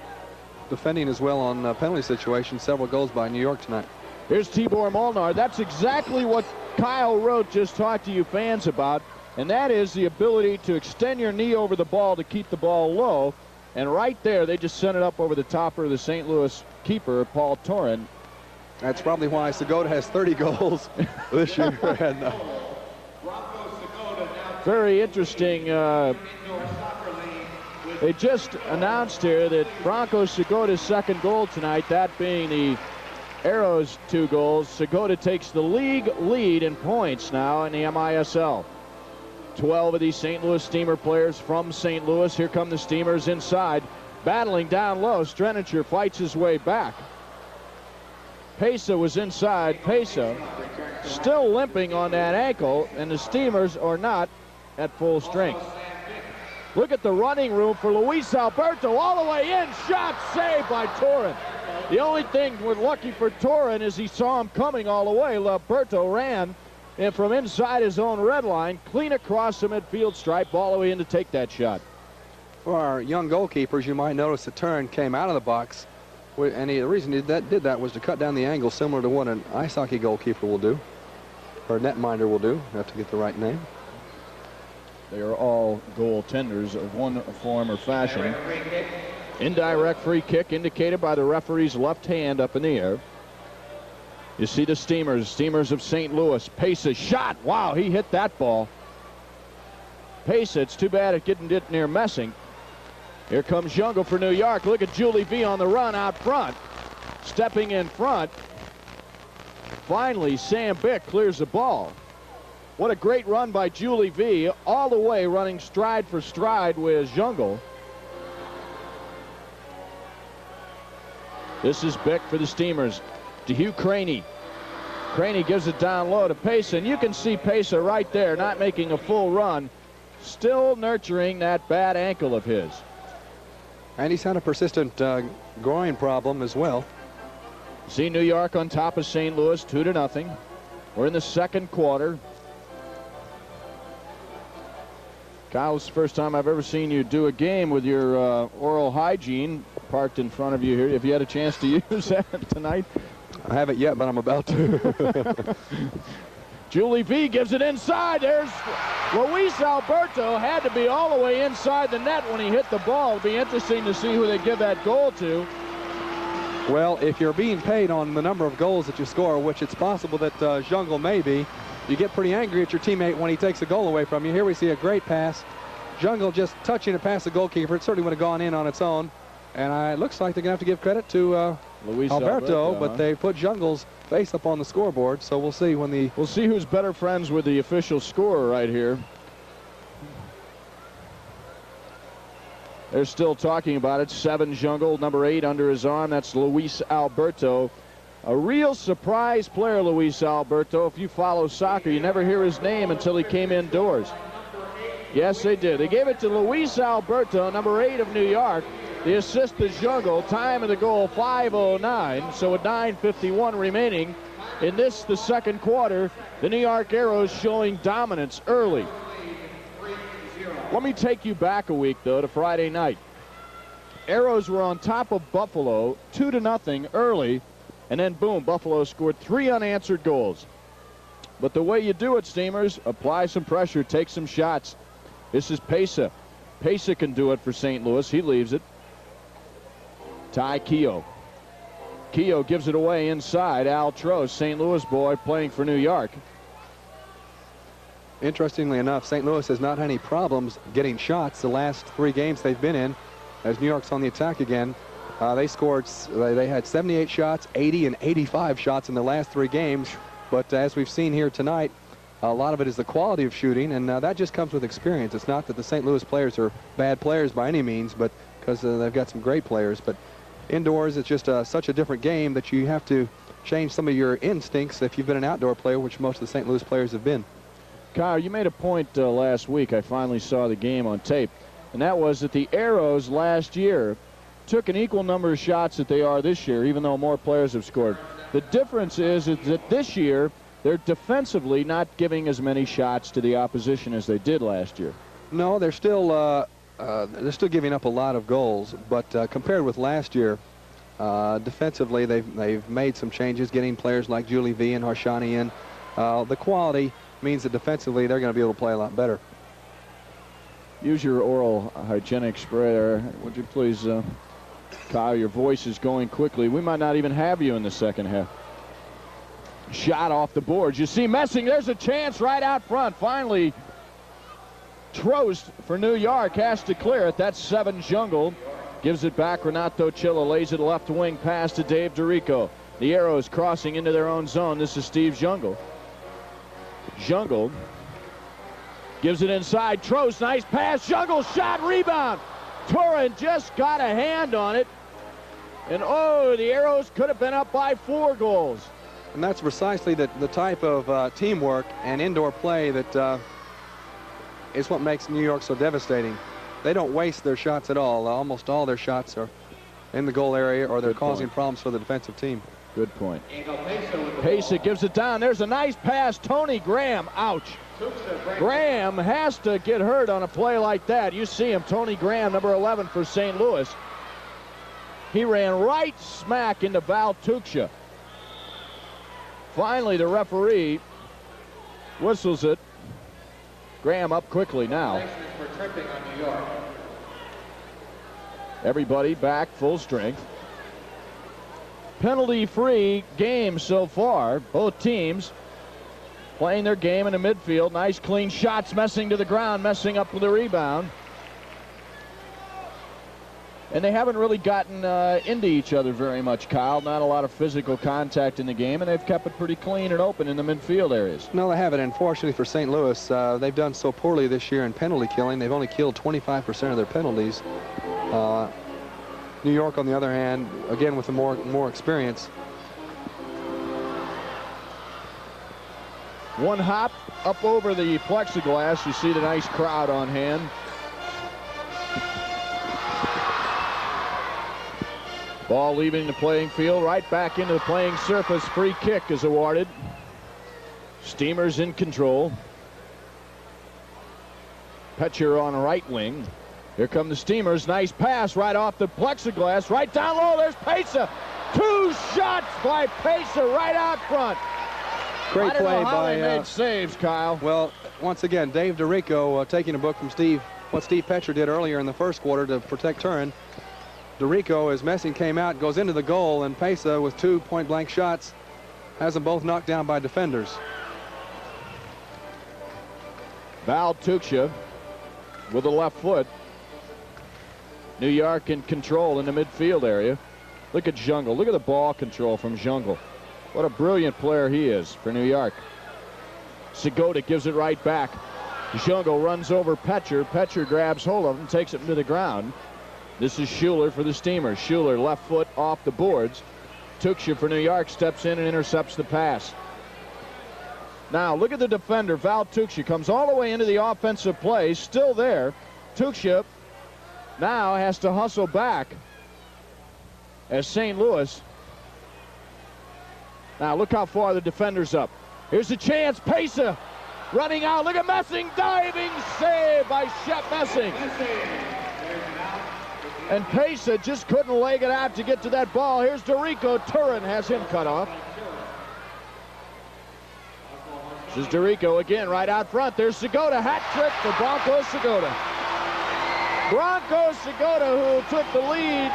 defending as well on penalty situations, several goals by New York tonight. Here's Tibor Molnar. That's exactly what Kyle Rote just talked to you fans about, and that is the ability to extend your knee over the ball to keep the ball low. And right there, they just sent it up over the topper of the St. Louis keeper, Paul Torin. That's probably why Segota has 30 goals this year. Very interesting. They just announced here that Bronco Segota's second goal tonight, that being the Arrows' 2 goals. Segota takes the league lead in points now in the MISL. 12 of these St. Louis Steamer players from St. Louis. Here come the Steamers inside, battling down low. Strenicher fights his way back. Pesa was inside. Pesa still limping on that ankle, and the Steamers are not at full strength. Look at the running room for Luis Alberto, all the way in. Shot saved by Torin. The only thing we're lucky for Torin is he saw him coming all the way. Alberto ran and from inside his own red line, clean across the midfield stripe, all the way in to take that shot. For our young goalkeepers, you might notice the turn came out of the box, and the reason he did that was to cut down the angle, similar to what an ice hockey goalkeeper will do, or a netminder will do. You have to get the right name. They are all goaltenders of one form or fashion. Indirect free kick indicated by the referee's left hand up in the air. You see the Steamers of St. Louis. Pesa shot. Wow, he hit that ball. Pesa, it's too bad it didn't get near Messing. Here comes Jungle for New York. Look at Julie V on the run out front. Stepping in front. Finally, Sam Bick clears the ball. What a great run by Julie V, all the way running stride for stride with Jungle. This is Bick for the Steamers. To Hugh Craney. Craney gives it down low to Pesa, and you can see Pesa right there, not making a full run, still nurturing that bad ankle of his. And he's had a persistent groin problem as well. See New York on top of St. Louis, 2-0. We're in the second quarter. Kyle, it's the first time I've ever seen you do a game with your oral hygiene parked in front of you here. Have you had a chance to use that tonight? I haven't yet, but I'm about to. Julie V gives it inside. There's Luis Alberto. Had to be all the way inside the net when he hit the ball. It'll be interesting to see who they give that goal to. Well, if you're being paid on the number of goals that you score, which it's possible that Jungle may be, you get pretty angry at your teammate when he takes a goal away from you. Here we see a great pass. Jungle just touching it past the goalkeeper. It certainly would have gone in on its own. And it looks like they're going to have to give credit to Luis Alberto, but they put Jungle's face up on the scoreboard. So we'll see when the... We'll see who's better friends with the official scorer right here. They're still talking about it. 7 Jungle, number 8 under his arm. That's Luis Alberto. A real surprise player, Luis Alberto. If you follow soccer, you never hear his name until he came indoors. Yes, they did. They gave it to Luis Alberto, number 8 of New York. The assist to Jungle. Time of the goal, 5:09. So with 9:51 remaining in this, the second quarter, the New York Arrows showing dominance early. Let me take you back a week, though, to Friday night. Arrows were on top of Buffalo 2-0 early, and then, boom, Buffalo scored 3 unanswered goals. But the way you do it, Steamers, apply some pressure, take some shots. This is Pesa. Pesa can do it for St. Louis. He leaves it. Ty Keogh. Keogh gives it away inside. Al Trost, St. Louis boy, playing for New York. Interestingly enough, St. Louis has not had any problems getting shots the last 3 games they've been in. As New York's on the attack again, they had 78 shots, 80 and 85 shots in the last 3 games. But as we've seen here tonight, a lot of it is the quality of shooting, and that just comes with experience. It's not that the St. Louis players are bad players by any means, but because they've got some great players. But indoors, it's just such a different game that you have to change some of your instincts if you've been an outdoor player, which most of the St. Louis players have been. Kyle, you made a point last week. I finally saw the game on tape, and that was that the Arrows last year took an equal number of shots that they are this year, even though more players have scored. The difference is that this year they're defensively not giving as many shots to the opposition as they did last year. No, they're still giving up a lot of goals, but compared with last year, defensively they've made some changes, getting players like Julie V and Harshani in. The quality means that defensively they're going to be able to play a lot better. Use your oral hygienic spray there. Would you please, Kyle? Your voice is going quickly. We might not even have you in the second half. Shot off the boards. You see Messing. There's a chance right out front. Finally, Trost for New York has to clear it. That's 7 Jungle. Gives it back. Renato Chilla lays it left wing pass to Dave DeRico. The Arrows crossing into their own zone. This is Steve Jungle. Jungle gives it inside. Trost, nice pass. Jungle shot, rebound. Turin just got a hand on it. And oh, the Arrows could have been up by 4 goals. And that's precisely the type of teamwork and indoor play that is what makes New York so devastating. They don't waste their shots at all. Almost all their shots are in the goal area, or they're causing problems for the defensive team. Good point. Pesa gives it down. There's a nice pass. Tony Graham, ouch. Graham has to get hurt on a play like that. You see him, Tony Graham, number 11 for St. Louis. He ran right smack into Val Tuksha. Finally, the referee whistles it. Graham up quickly now. Everybody back full strength. Penalty-free game so far. Both teams playing their game in the midfield. Nice clean shots. Messing to the ground. Messing up with the rebound. And they haven't really gotten into each other very much, Kyle. Not a lot of physical contact in the game, and they've kept it pretty clean and open in the midfield areas. No, they haven't. Unfortunately for St. Louis, they've done so poorly this year in penalty killing. They've only killed 25% of their penalties. New York, on the other hand, again with the more experience. One hop up over the plexiglass. You see the nice crowd on hand. Ball leaving the playing field, right back into the playing surface. Free kick is awarded. Steamers in control. Petcher on right wing. Here come the Steamers. Nice pass right off the plexiglass. Right down low. There's Pesa. 2 shots by Pesa right out front. Great I don't play know how by. they made saves, Kyle. Well, once again, Dave DeRico taking a book from what Steve Petcher did earlier in the first quarter to protect Turin. DeRico, as Messing came out, goes into the goal, and Pesa with 2 point-blank shots has them both knocked down by defenders. Val Tuchia with the left foot. New York in control in the midfield area. Look at Jungle. Look at the ball control from Jungle. What a brilliant player he is for New York. Segota gives it right back. Jungle runs over Petcher. Petcher grabs hold of him, takes it to the ground. This is Schuler for the Steamers. Schuler left foot off the boards. Tuchia for New York steps in and intercepts the pass. Now look at the defender. Val Tuchia comes all the way into the offensive play. Still there. Tuchia now has to hustle back as St. Louis. Now look how far the defender's up. Here's a chance. Pesa running out. Look at Messing. Diving save by Shep Messing. And Pesa just couldn't leg it out to get to that ball. Here's DeRico. Turin has him cut off. This is DeRico again right out front. There's Segota. Hat trick for Bronco Segota. Bronco Segota, who took the lead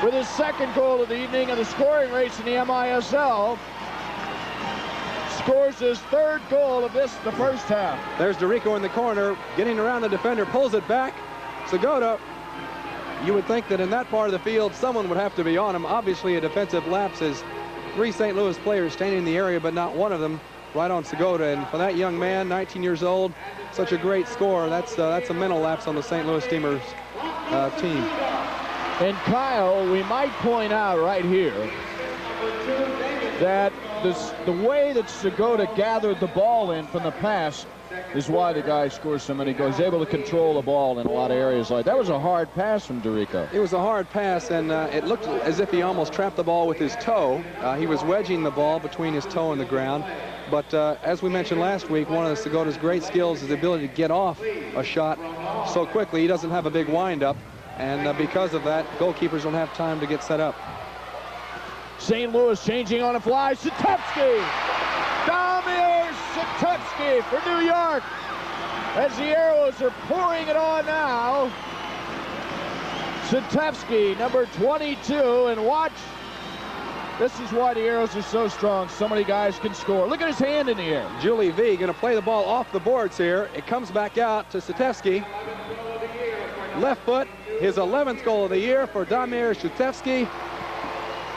with his second goal of the evening in the scoring race in the MISL, scores his 3rd goal of the first half. There's DeRico in the corner, getting around the defender, pulls it back. Segota, you would think that in that part of the field, someone would have to be on him. Obviously, a defensive lapse as 3 St. Louis players standing in the area, but not one of them right on Segota. And for that young man, 19 years old, such a great score. That's a mental lapse on the St. Louis Steamers team. And Kyle, we might point out right here that the way that Segota gathered the ball in from the pass is why the guy scores so many goals. He's able to control the ball in a lot of areas like that. That was a hard pass from DeRico. It was a hard pass, and it looked as if he almost trapped the ball with his toe. He was wedging the ball between his toe and the ground. But as we mentioned last week, one of the Segota's great skills is the ability to get off a shot so quickly. He doesn't have a big windup, and because of that, goalkeepers don't have time to get set up. St. Louis changing on a fly. Sitevsky! Damir Sitevsky for New York. As the Arrows are pouring it on now. Sitevsky, number 22, and watch. This is why the Arrows are so strong. So many guys can score. Look at his hand in the air. Julie V going to play the ball off the boards here. It comes back out to Sitevsky. Left foot, his 11th goal of the year for Damir Sitevsky,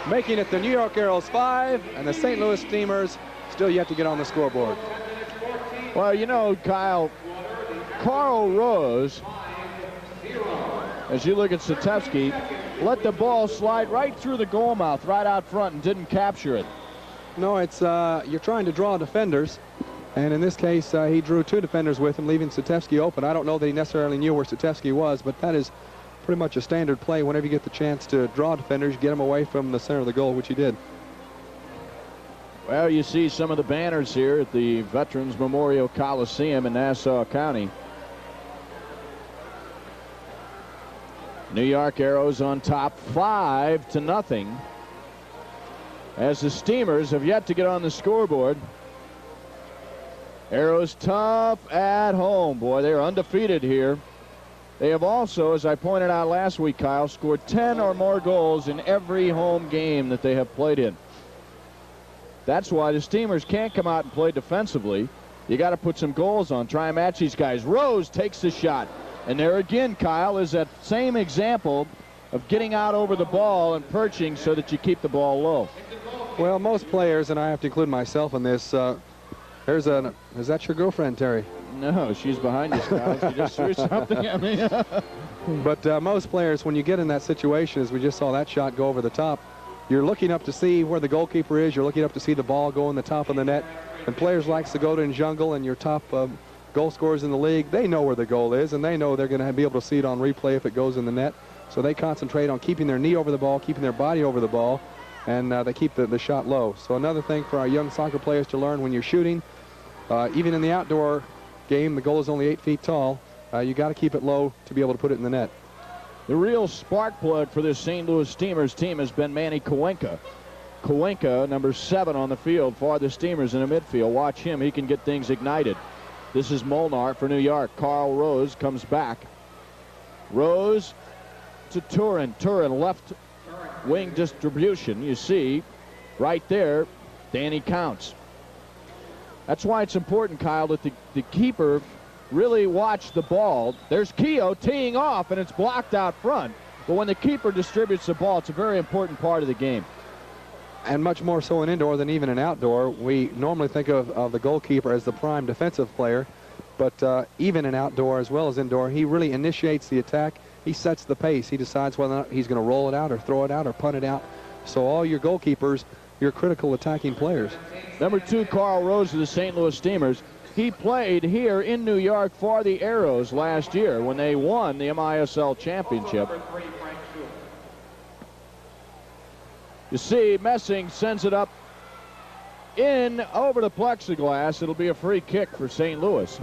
making it the New York Arrows 5, and the St. Louis Steamers still yet to get on the scoreboard. Well, you know, Kyle, Carl Rose, as you look at Sitevsky, let the ball slide right through the goal mouth, right out front, and didn't capture it. No, it's you're trying to draw defenders, and in this case, he drew 2 defenders with him, leaving Sitevsky open. I don't know that he necessarily knew where Sitevsky was, but that is pretty much a standard play. Whenever you get the chance to draw defenders, get them away from the center of the goal, which he did. Well, you see some of the banners here at the Veterans Memorial Coliseum in Nassau County. New York Arrows on top 5-0, as the Steamers have yet to get on the scoreboard. Arrows tough at home. Boy, they're undefeated here. They have also, as I pointed out last week, Kyle, scored 10 or more goals in every home game that they have played in. That's why the Steamers can't come out and play defensively. You got to put some goals on, try and match these guys. Rose takes the shot. And there again, Kyle, is that same example of getting out over the ball and perching so that you keep the ball low. Well, most players, and I have to include myself in this, is that your girlfriend, Terry? No, she's behind you, Kyle. She just threw something at me. But most players, when you get in that situation, as we just saw that shot go over the top, you're looking up to see where the goalkeeper is. You're looking up to see the ball go in the top of the net. And players like Segota and Jungle and your top goal scorers in the league, they know where the goal is, and they know they're going to be able to see it on replay if it goes in the net. So they concentrate on keeping their knee over the ball, keeping their body over the ball, and they keep the shot low. So another thing for our young soccer players to learn when you're shooting, even in the outdoor game, the goal is only 8 feet tall. You got to keep it low to be able to put it in the net. The real spark plug for this St. Louis Steamers team has been Manny Kowenka. Kowenka, number 7 on the field for the Steamers in the midfield. Watch him. He can get things ignited. This is Molnar for New York. Carl Rose comes back. Rose to Turin. Turin left wing distribution. You see right there, Danny counts. That's why it's important, Kyle, that the keeper really watch the ball. There's Keogh teeing off, and it's blocked out front. But when the keeper distributes the ball, it's a very important part of the game. And much more so in indoor than even in outdoor. We normally think of the goalkeeper as the prime defensive player, but even in outdoor as well as indoor, he really initiates the attack. He sets the pace. He decides whether or not he's going to roll it out or throw it out or punt it out. So all your goalkeepers, your critical attacking players. Number 2, Carl Rose of the St. Louis Steamers. He played here in New York for the Arrows last year when they won the MISL championship. You see, Messing sends it up in over the plexiglass. It'll be a free kick for St. Louis.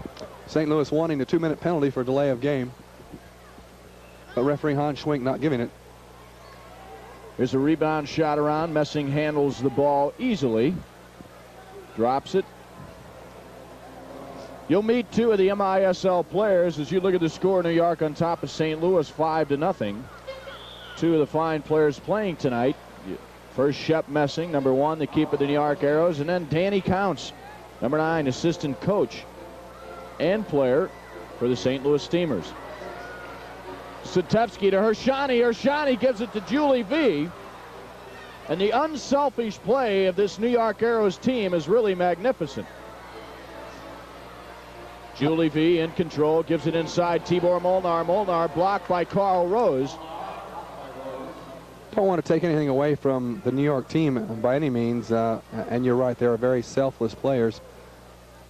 St. Louis wanting the 2-minute penalty for delay of game. But referee Hans Schwink not giving it. Here's a rebound shot around. Messing handles the ball easily. Drops it. You'll meet 2 of the MISL players as you look at the score. New York on top of St. Louis 5-0. 2 of the fine players playing tonight. First, Shep Messing, number 1, the keeper of the New York Arrows, and then Danny Counts, number 9, assistant coach and player for the St. Louis Steamers. Satevsky to Hershani. Hershani gives it to Julie V. And the unselfish play of this New York Arrows team is really magnificent. Julie V in control, gives it inside Tibor Molnar. Molnar blocked by Carl Rose. Don't want to take anything away from the New York team by any means, and you're right, they are very selfless players.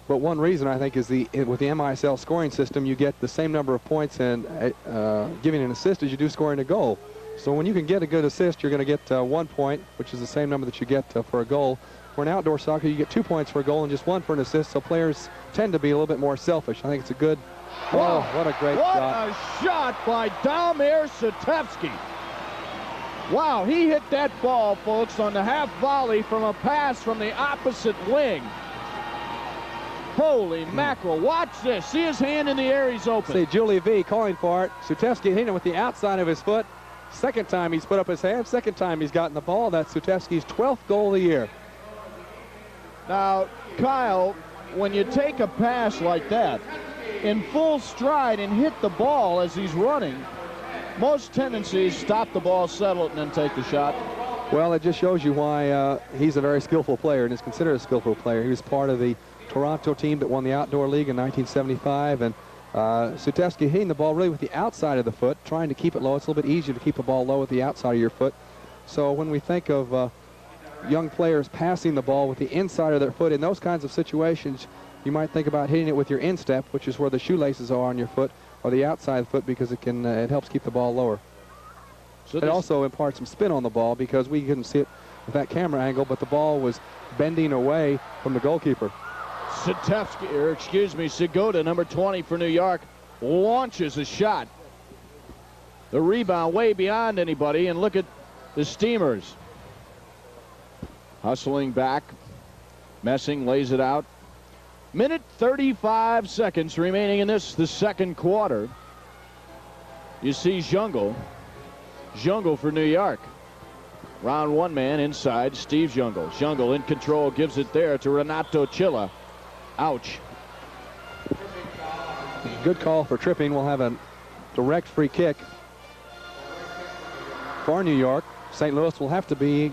But one reason, I think, is with the MISL scoring system, you get the same number of points and giving an assist as you do scoring a goal. So when you can get a good assist, you're going to get 1 point, which is the same number that you get for a goal. For an outdoor soccer, you get 2 points for a goal and just 1 for an assist, so players tend to be a little bit more selfish. I think it's a good... Oh, what a great shot. What a shot by Dalmir Satevsky. Wow, he hit that ball, folks, on the half volley from a pass from the opposite wing. Holy mackerel, watch this. See his hand in the air, he's open. See Julie V calling for it. Satevsky hitting it with the outside of his foot. Second time he's put up his hand, second time he's gotten the ball. That's Satevsky's 12th goal of the year. Now, Kyle, when you take a pass like that in full stride and hit the ball as he's running, most tendencies stop the ball, settle it, and then take the shot. Well, it just shows you why he's a very skillful player and is considered a skillful player. He was part of the Toronto team that won the Outdoor League in 1975, and Satevsky hitting the ball really with the outside of the foot, trying to keep it low. It's a little bit easier to keep the ball low with the outside of your foot. So when we think of young players passing the ball with the inside of their foot in those kinds of situations, you might think about hitting it with your instep, which is where the shoelaces are on your foot, or the outside of the foot, because it helps keep the ball lower. So it also imparts some spin on the ball, because we couldn't see it with that camera angle, but the ball was bending away from the goalkeeper. Satevsky, or excuse me, Segota, number 20 for New York, launches a shot. The rebound way beyond anybody, and look at the Steamers. Hustling back. Messing lays it out. Minute 35 seconds remaining in this, the second quarter. You see Jungle. Jungle for New York. Round 1 man inside, Steve Jungle. Jungle in control, gives it there to Renato Chilla. Ouch. Good call for tripping. We'll have a direct free kick for New York. St. Louis will have to be,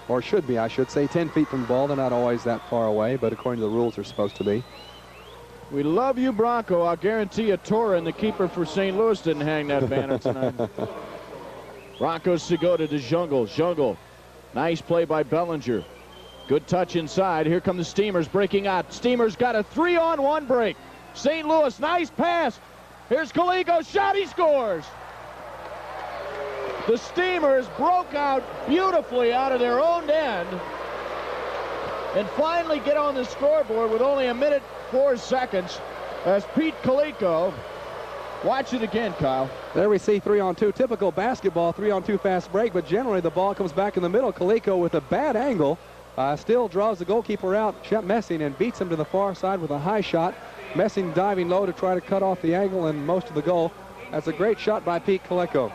or should be, I should say, 10 feet from the ball. They're not always that far away, but according to the rules, they're supposed to be. We love you, Bronco. I'll guarantee you Torrin, the keeper for St. Louis, didn't hang that banner tonight. Bronco Segota to Jungle. Jungle. Nice play by Bellinger. Good touch inside. Here come the Steamers breaking out. Steamers got a 3-on-1 break. St. Louis, nice pass. Here's Caligo. Shot, he scores. The Steamers broke out beautifully out of their own end and finally get on the scoreboard with only 1:04 as Pete Calico. Watch it again, Kyle. There we see 3-on-2, typical basketball 3-on-2 fast break, but generally the ball comes back in the middle. Calico with a bad angle still draws the goalkeeper out, Shep Messing, and beats him to the far side with a high shot. Messing diving low to try to cut off the angle and most of the goal. That's a great shot by Pete Calico.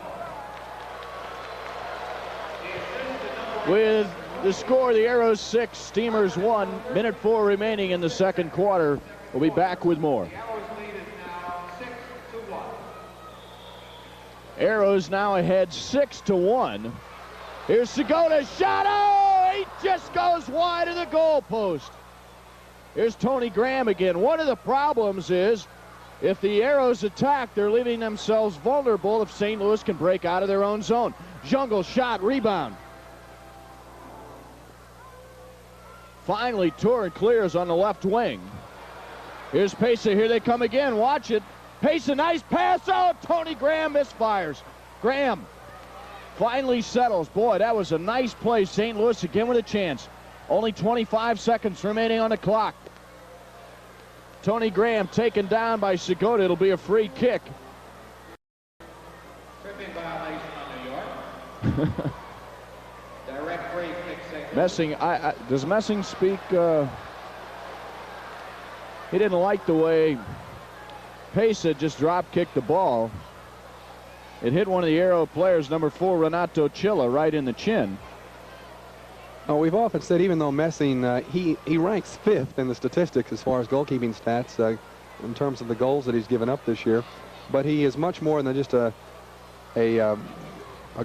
With the score, the Arrows 6, Steamers 1, 1:04 remaining in the second quarter. We'll be back with more. Arrows now ahead 6-1. Here's Segoda's shot. Oh, he just goes wide of the goalpost. Here's Tony Graham again. One of the problems is if the Arrows attack, they're leaving themselves vulnerable if St. Louis can break out of their own zone. Jungle shot, rebound. Finally, Turin clears on the left wing. Here's Pesa. Here they come again. Watch it. Pesa, nice pass. Oh, Tony Graham misfires. Graham finally settles. Boy, that was a nice play. St. Louis again with a chance. Only 25 seconds remaining on the clock. Tony Graham taken down by Segota. It'll be a free kick. Tripping violation on New York. Direct free kick second. Messing, does Messing speak? He didn't like the way Pesa just drop kicked the ball. It hit one of the Arrow players, number 4, Renato Chilla, right in the chin. Oh, we've often said even though Messing, he ranks 5th in the statistics as far as goalkeeping stats in terms of the goals that he's given up this year, but he is much more than just a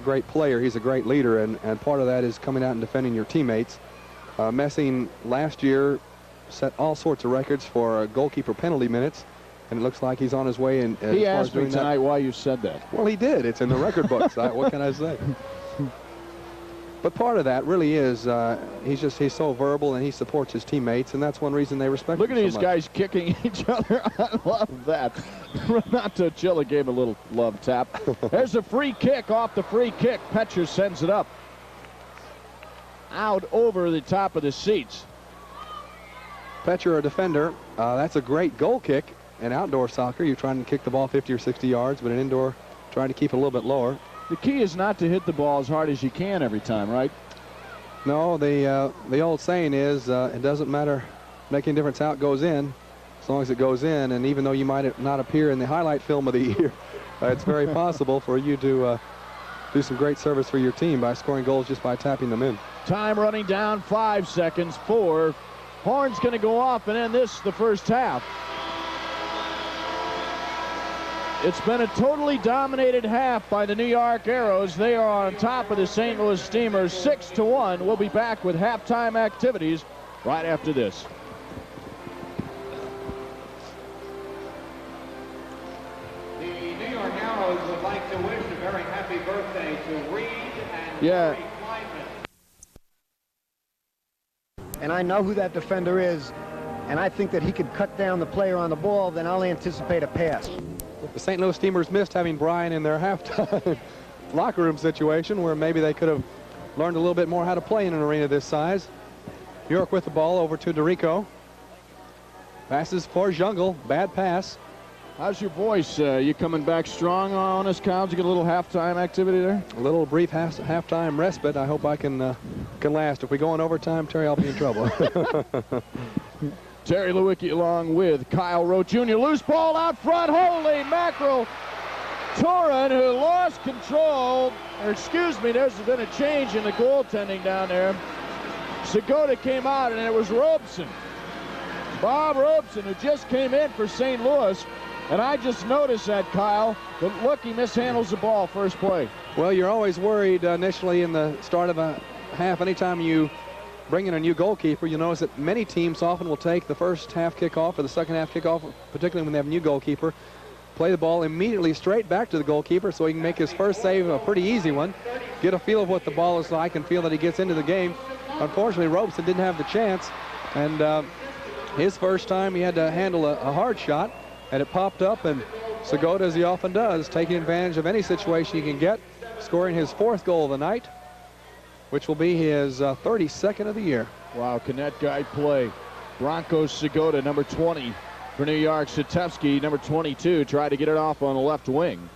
great player. He's a great leader, and part of that is coming out and defending your teammates. Messing last year set all sorts of records for goalkeeper penalty minutes, and it looks like he's on his way. And he asked me tonight why you said that. Well, he did. It's in the record books. What can I say? But part of that really is he's so verbal and he supports his teammates, and that's one reason they respect him. Look at these guys kicking each other. I love that. Renato Chilla gave a little love tap. There's a free kick off the free kick. Petcher sends it up out over the top of the seats. Petcher, a defender. That's a great goal kick. In outdoor soccer, you're trying to kick the ball 50 or 60 yards, but in indoor, trying to keep it a little bit lower. The key is not to hit the ball as hard as you can every time, right? No, the old saying is it doesn't matter, making a difference how it goes in, as long as it goes in. And even though you might not appear in the highlight film of the year, it's very possible for you to do some great service for your team by scoring goals just by tapping them in. Time running down, 5 seconds, 4. Horn's going to go off and end the first half. It's been a totally dominated half by the New York Arrows. They are on top of the St. Louis Steamers 6-1. We'll be back with halftime activities right after this. The New York Arrows would like to wish a very happy birthday to Reed and Yeah. Corey Kleinman. And I know who that defender is, and I think that he could cut down the player on the ball, then I'll anticipate a pass. The St. Louis Steamers missed having Brian in their halftime locker room situation where maybe they could have learned a little bit more how to play in an arena this size. New York with the ball over to DeRico. Passes for Jungle. Bad pass. How's your voice? You coming back strong on us, Kyle? Did you get a little halftime activity there? A little brief halftime respite. I hope I can last. If we go in overtime, Terry, I'll be in trouble. Terry Lewicki along with Kyle Rote Jr. Loose ball out front. Holy mackerel. Turin, who lost control. Or excuse me, there's been a change in the goaltending down there. Segota came out, and it was Robeson. Bob Robeson, who just came in for St. Louis. And I just noticed that, Kyle. But look, he mishandles the ball first play. Well, you're always worried initially in the start of a half. Anytime you bring in a new goalkeeper, you notice that many teams often will take the first half kickoff or the second half kickoff, particularly when they have a new goalkeeper, play the ball immediately straight back to the goalkeeper so he can make his first save a pretty easy one, get a feel of what the ball is like and feel that he gets into the game. Unfortunately, Robeson didn't have the chance, and his first time he had to handle a hard shot, and it popped up, and Segota, as he often does, taking advantage of any situation he can get, scoring his 4th goal of the night, which will be his 32nd of the year. Wow, can that guy play? Broncos Segota, number 20 for New York. Sitevsky, number 22, tried to get it off on the left wing.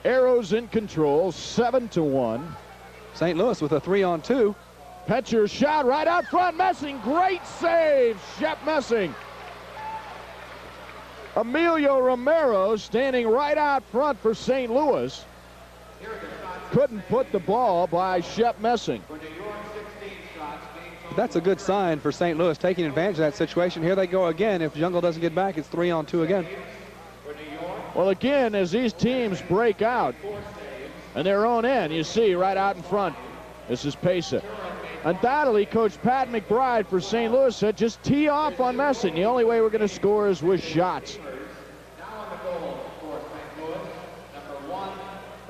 Arrows in control, 7-1. St. Louis with a 3-on-2. Petcher shot right out front. Messing, great save. Shep Messing. Emilio Romero standing right out front for St. Louis. Couldn't put the ball by Shep Messing. That's a good sign for St. Louis, taking advantage of that situation. Here they go again. If Jungle doesn't get back, it's 3-on-2 again. Well, again, as these teams break out in their own end, you see right out in front, this is Pesa. Undoubtedly, Coach Pat McBride for St. Louis said just tee off on Messing. The only way we're going to score is with shots.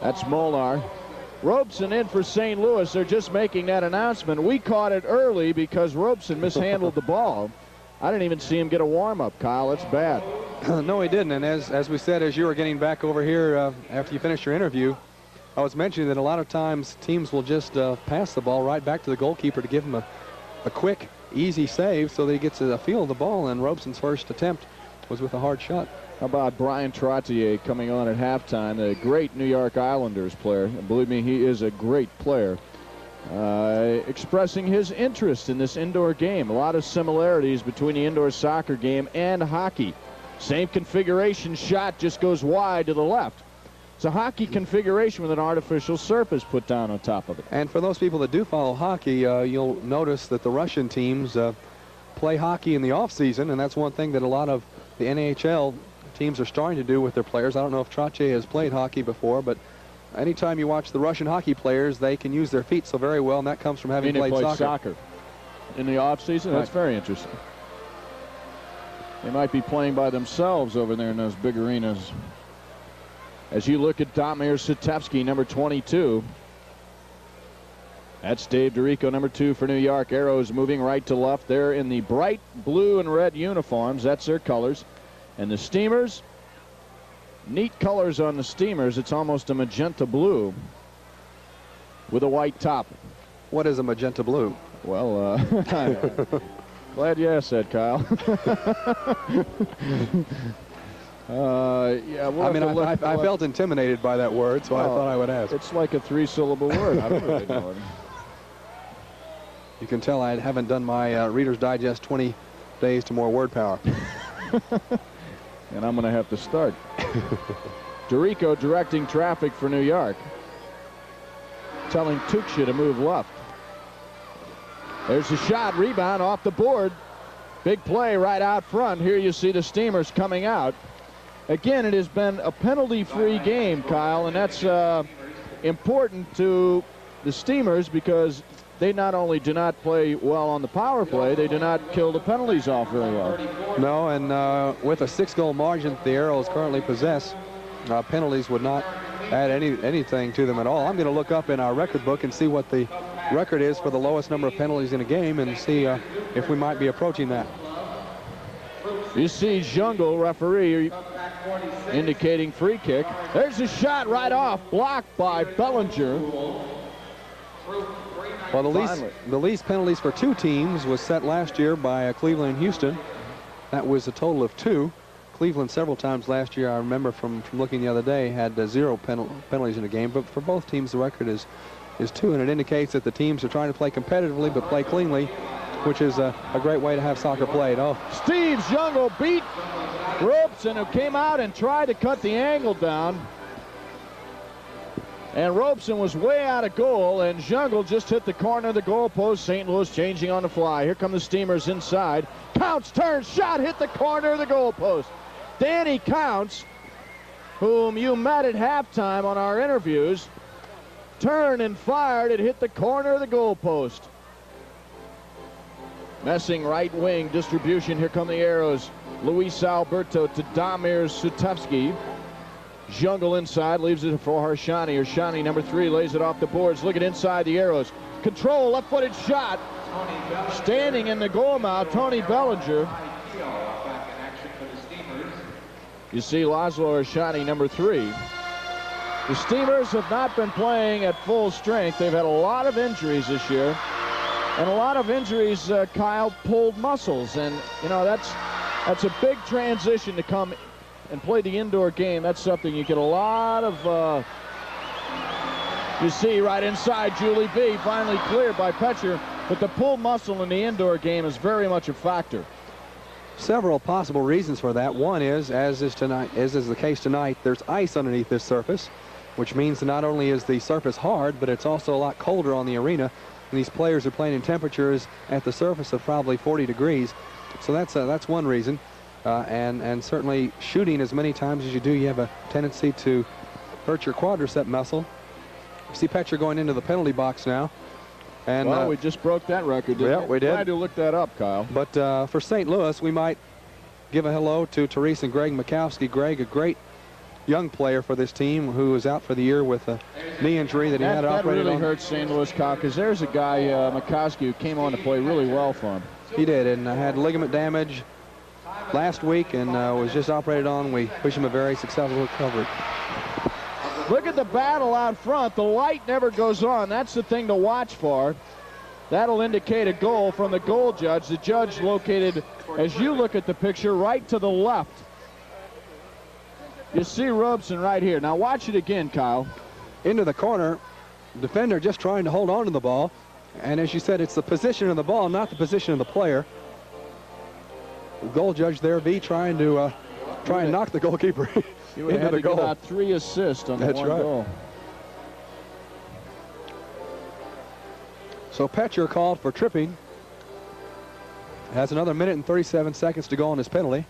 That's Molnar. Robeson in for St. Louis. They're just making that announcement. We caught it early because Robeson mishandled the ball. I didn't even see him get a warm-up, Kyle. That's bad. No, he didn't. And as we said, as you were getting back over here after you finished your interview, I was mentioning that a lot of times teams will just pass the ball right back to the goalkeeper to give him a quick, easy save so that he gets a feel of the ball. And Robeson's first attempt was with a hard shot. How about Brian Trottier coming on at halftime, a great New York Islanders player. Believe me, he is a great player. Expressing his interest in this indoor game. A lot of similarities between the indoor soccer game and hockey. Same configuration, shot just goes wide to the left. It's a hockey configuration with an artificial surface put down on top of it. And for those people that do follow hockey, you'll notice that the Russian teams play hockey in the off-season, and that's one thing that a lot of the NHL teams are starting to do with their players. I don't know if Trottier has played hockey before, but anytime you watch the Russian hockey players, they can use their feet so very well, and that comes from having played soccer. In the off-season? Right. That's very interesting. They might be playing by themselves over there in those big arenas. As you look at Damir Sitevsky, number 22. That's Dave DeRico, number 2 for New York. Arrows moving right to left. They're in the bright blue and red uniforms. That's their colors. And the Steamers, neat colors on the Steamers. It's almost a magenta blue with a white top. What is a magenta blue? Well, glad you asked that, Kyle. Yeah, we'll I felt intimidated by that word, so I thought I would ask. It's like a 3-syllable word. I don't really know it. You can tell I haven't done my Reader's Digest 20 days to more word power. And I'm going to have to start. DeRico directing traffic for New York. Telling Tuksha to move left. There's a shot, rebound off the board. Big play right out front. Here you see the Steamers coming out. Again, it has been a penalty-free game, Kyle, and that's important to the Steamers because they not only do not play well on the power play, they do not kill the penalties off very well. No, and with a 6-goal margin that the Arrows currently possess, penalties would not add anything to them at all. I'm going to look up in our record book and see what the record is for the lowest number of penalties in a game and see if we might be approaching that. You see Jungle, referee, indicating free kick. There's a shot right off, blocked by Bellinger. Well, the least penalties for 2 teams was set last year by Cleveland and Houston. That was a total of 2. Cleveland several times last year, I remember from looking the other day, had 0 penalties in a game. But for both teams, the record is 2, and it indicates that the teams are trying to play competitively but play cleanly, which is a great way to have soccer played. Oh, Steve Jungle beat Robeson, who came out and tried to cut the angle down. And Robeson was way out of goal, and Jungle just hit the corner of the goalpost. St. Louis changing on the fly. Here come the Steamers inside. Counts, turns, shot, hit the corner of the goalpost. Danny Counts, whom you met at halftime on our interviews, turned and fired. It hit the corner of the goalpost. Messing right wing distribution. Here come the Arrows. Luis Alberto to Damir Sitevsky. Jungle inside, leaves it for Harshani. Harshani, number 3, lays it off the boards. Look at inside the Arrows. Control, left-footed shot. Standing in the goal mouth, Tony Bellinger. You see Laszlo Harshani, number 3. The Steamers have not been playing at full strength. They've had a lot of injuries this year. And a lot of injuries, Kyle, pulled muscles. And, you know, that's a big transition to come and play the indoor game. That's something you get a lot of, you see right inside Julie V, finally cleared by Petcher. But the pulled muscle in the indoor game is very much a factor. Several possible reasons for that. One is, as is the case tonight, there's ice underneath this surface, which means that not only is the surface hard, but it's also a lot colder on the arena. And these players are playing in temperatures at the surface of probably 40 degrees. So that's one reason. And certainly shooting as many times as you do, you have a tendency to hurt your quadricep muscle. You see Petcher going into the penalty box now. And well, we just broke that record, didn't we? We did. Glad to look that up, Kyle. But for St. Louis, we might give a hello to Therese and Greg Mikowski. Greg, a great young player for this team who is out for the year with a knee injury that he had operated on. That really hurts St. Louis, Kyle, because there's a guy, Mikowski, who came on to play really well for him. He did, and had ligament damage last week and was just operated on. We wish him a very successful recovery. Look at the battle out front. The light never goes on. That's the thing to watch for. That'll indicate a goal from the goal judge. The judge located, as you look at the picture, right to the left. You see Robeson right here. Now watch it again, Kyle. Into the corner. Defender just trying to hold on to the ball. And as you said, it's the position of the ball, not the position of the player. The goal judge there, V, trying to knock the goalkeeper You would into have the to goal. give out 3 assists on the That's one right. goal. So Petcher called for tripping. Has another minute and 37 seconds to go on his penalty.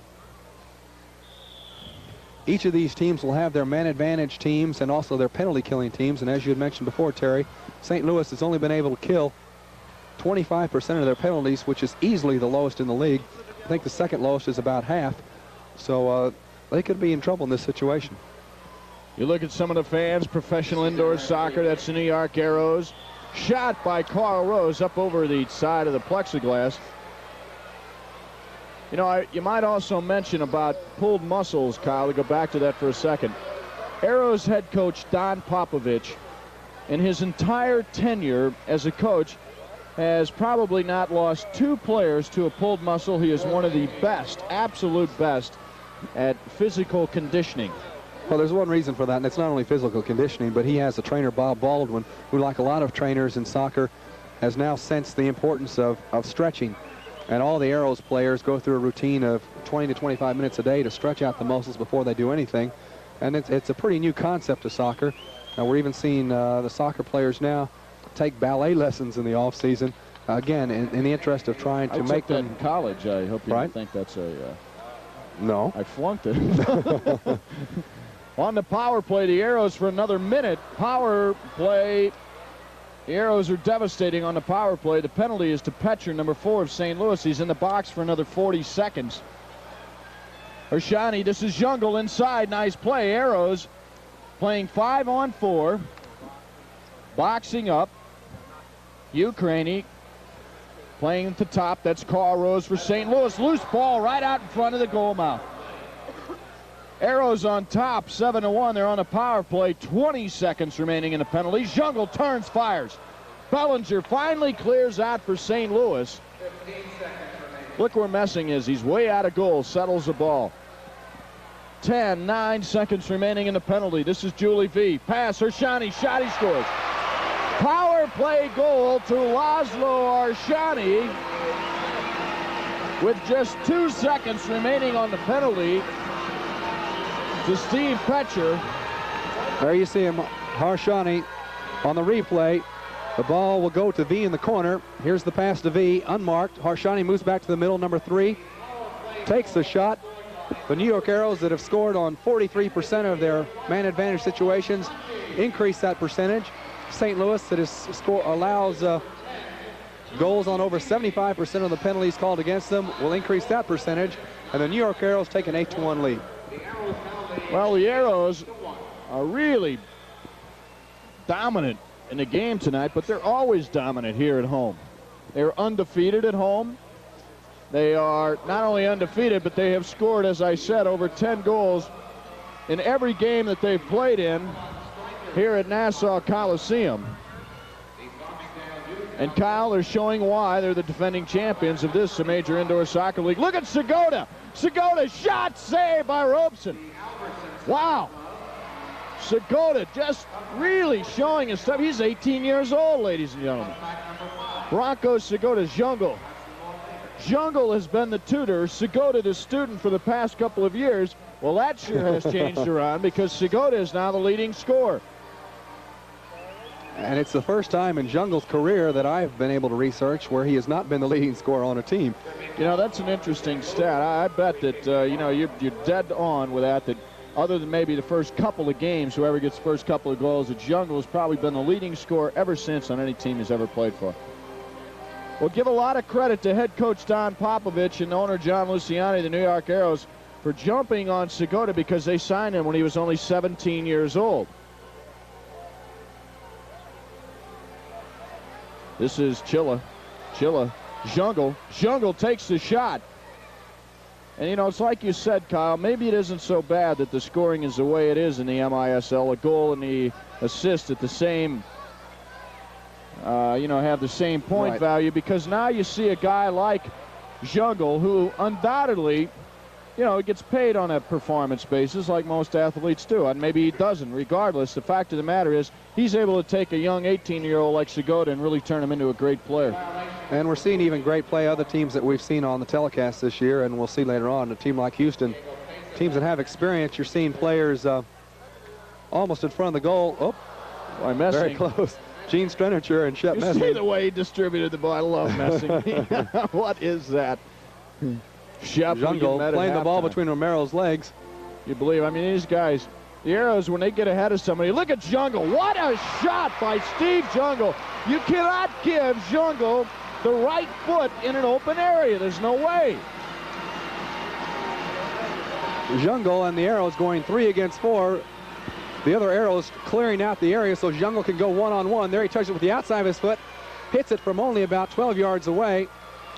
Each of these teams will have their man advantage teams and also their penalty killing teams. And as you had mentioned before, Terry, St. Louis has only been able to kill 25% of their penalties, which is easily the lowest in the league. I think the second lowest is about half. So they could be in trouble in this situation. You look at some of the fans, professional indoor soccer, that's the New York Arrows. Shot by Carl Rose up over the side of the plexiglass. You know, you might also mention about pulled muscles, Kyle, to go back to that for a second. Arrows head coach Don Popovich, in his entire tenure as a coach, has probably not lost 2 players to a pulled muscle. He is one of the best, absolute best, at physical conditioning. Well, there's one reason for that, and it's not only physical conditioning, but he has a trainer, Bob Baldwin, who, like a lot of trainers in soccer, has now sensed the importance of stretching. And all the Arrows players go through a routine of 20 to 25 minutes a day to stretch out the muscles before they do anything. And it's a pretty new concept of soccer. Now, we're even seeing the soccer players now take ballet lessons in the off-season, again, in the interest of trying to make them... in college. I hope you Right? don't think that's a... No. I flunked it. On the power play, the Arrows for another minute. Power play. The Arrows are devastating on the power play. The penalty is to Petcher, number 4 of St. Louis. He's in the box for another 40 seconds. Hershani, this is Jungle inside. Nice play. Arrows playing 5-on-4. Boxing up. Ukraini playing at the top. That's Carl Rose for St. Louis. Loose ball right out in front of the goal mouth. Arrows on top, 7-1. They're on a power play. 20 seconds remaining in the penalty. Jungle turns, fires. Bellinger finally clears out for St. Louis. Look where Messing is. He's way out of goal. Settles the ball. 9 seconds remaining in the penalty. This is Julie V. Pass, Hershani, shot, he scores. Power play goal to Laszlo Arshani with just 2 seconds remaining on the penalty to Steve Petcher. There you see him, Harshani, on the replay. The ball will go to V in the corner. Here's the pass to V, unmarked. Harshani moves back to the middle, number 3. Takes the shot. The New York Arrows that have scored on 43% of their man advantage situations increase that percentage. St. Louis that allows goals on over 75% of the penalties called against them will increase that percentage. And the New York Arrows take an 8-1 lead. Well, the Arrows are really dominant in the game tonight, but they're always dominant here at home. They're undefeated at home. They are not only undefeated, but they have scored, as I said, over 10 goals in every game that they've played in. here at Nassau Coliseum. And Kyle, they're showing why they're the defending champions of this major indoor soccer league. Look at Segota. Segota shot saved by Robeson. Wow. Segota just really showing his stuff. He's 18 years old, ladies and gentlemen. Broncos Segota's Jungle. Jungle has been the tutor, Segota the student for the past couple of years. Well, that sure has changed around because Segota is now the leading scorer. And it's the first time in Jungle's career that I've been able to research where he has not been the leading scorer on a team. You know, that's an interesting stat. I bet that, you know, you're dead on with that other than maybe the first couple of games, whoever gets the first couple of goals, that Jungle has probably been the leading scorer ever since on any team he's ever played for. We'll give a lot of credit to head coach Don Popovich and owner John Luciani, the New York Arrows, for jumping on Segota because they signed him when he was only 17 years old. This is Chilla. Jungle. Jungle takes the shot. And, you know, it's like you said, Kyle, maybe it isn't so bad that the scoring is the way it is in the MISL. A goal and the assist at the same, you know, have the same point value, because now you see a guy like Jungle who undoubtedly, you know, gets paid on a performance basis like most athletes do, and maybe he doesn't. Regardless, the fact of the matter is he's able to take a young 18-year-old like Segota and really turn him into a great player. And we're seeing even great play other teams that we've seen on the telecast this year, and we'll see later on. A team like Houston, teams that have experience, you're seeing players almost in front of the goal. Oh, boy, Messing. Very close. Gene Strenicher and Shep Messing. You see the way he distributed the ball. I love Messing. What is that? Shep Jungle playing the ball between Romero's legs. You believe? I mean, these guys, the Arrows, when they get ahead of somebody, look at Jungle. What a shot by Steve Jungle. You cannot give Jungle the right foot in an open area. There's no way. Jungle and the Arrows going 3 against 4. The other Arrows clearing out the area so Jungle can go one-on-one. There he touches it with the outside of his foot. Hits it from only about 12 yards away.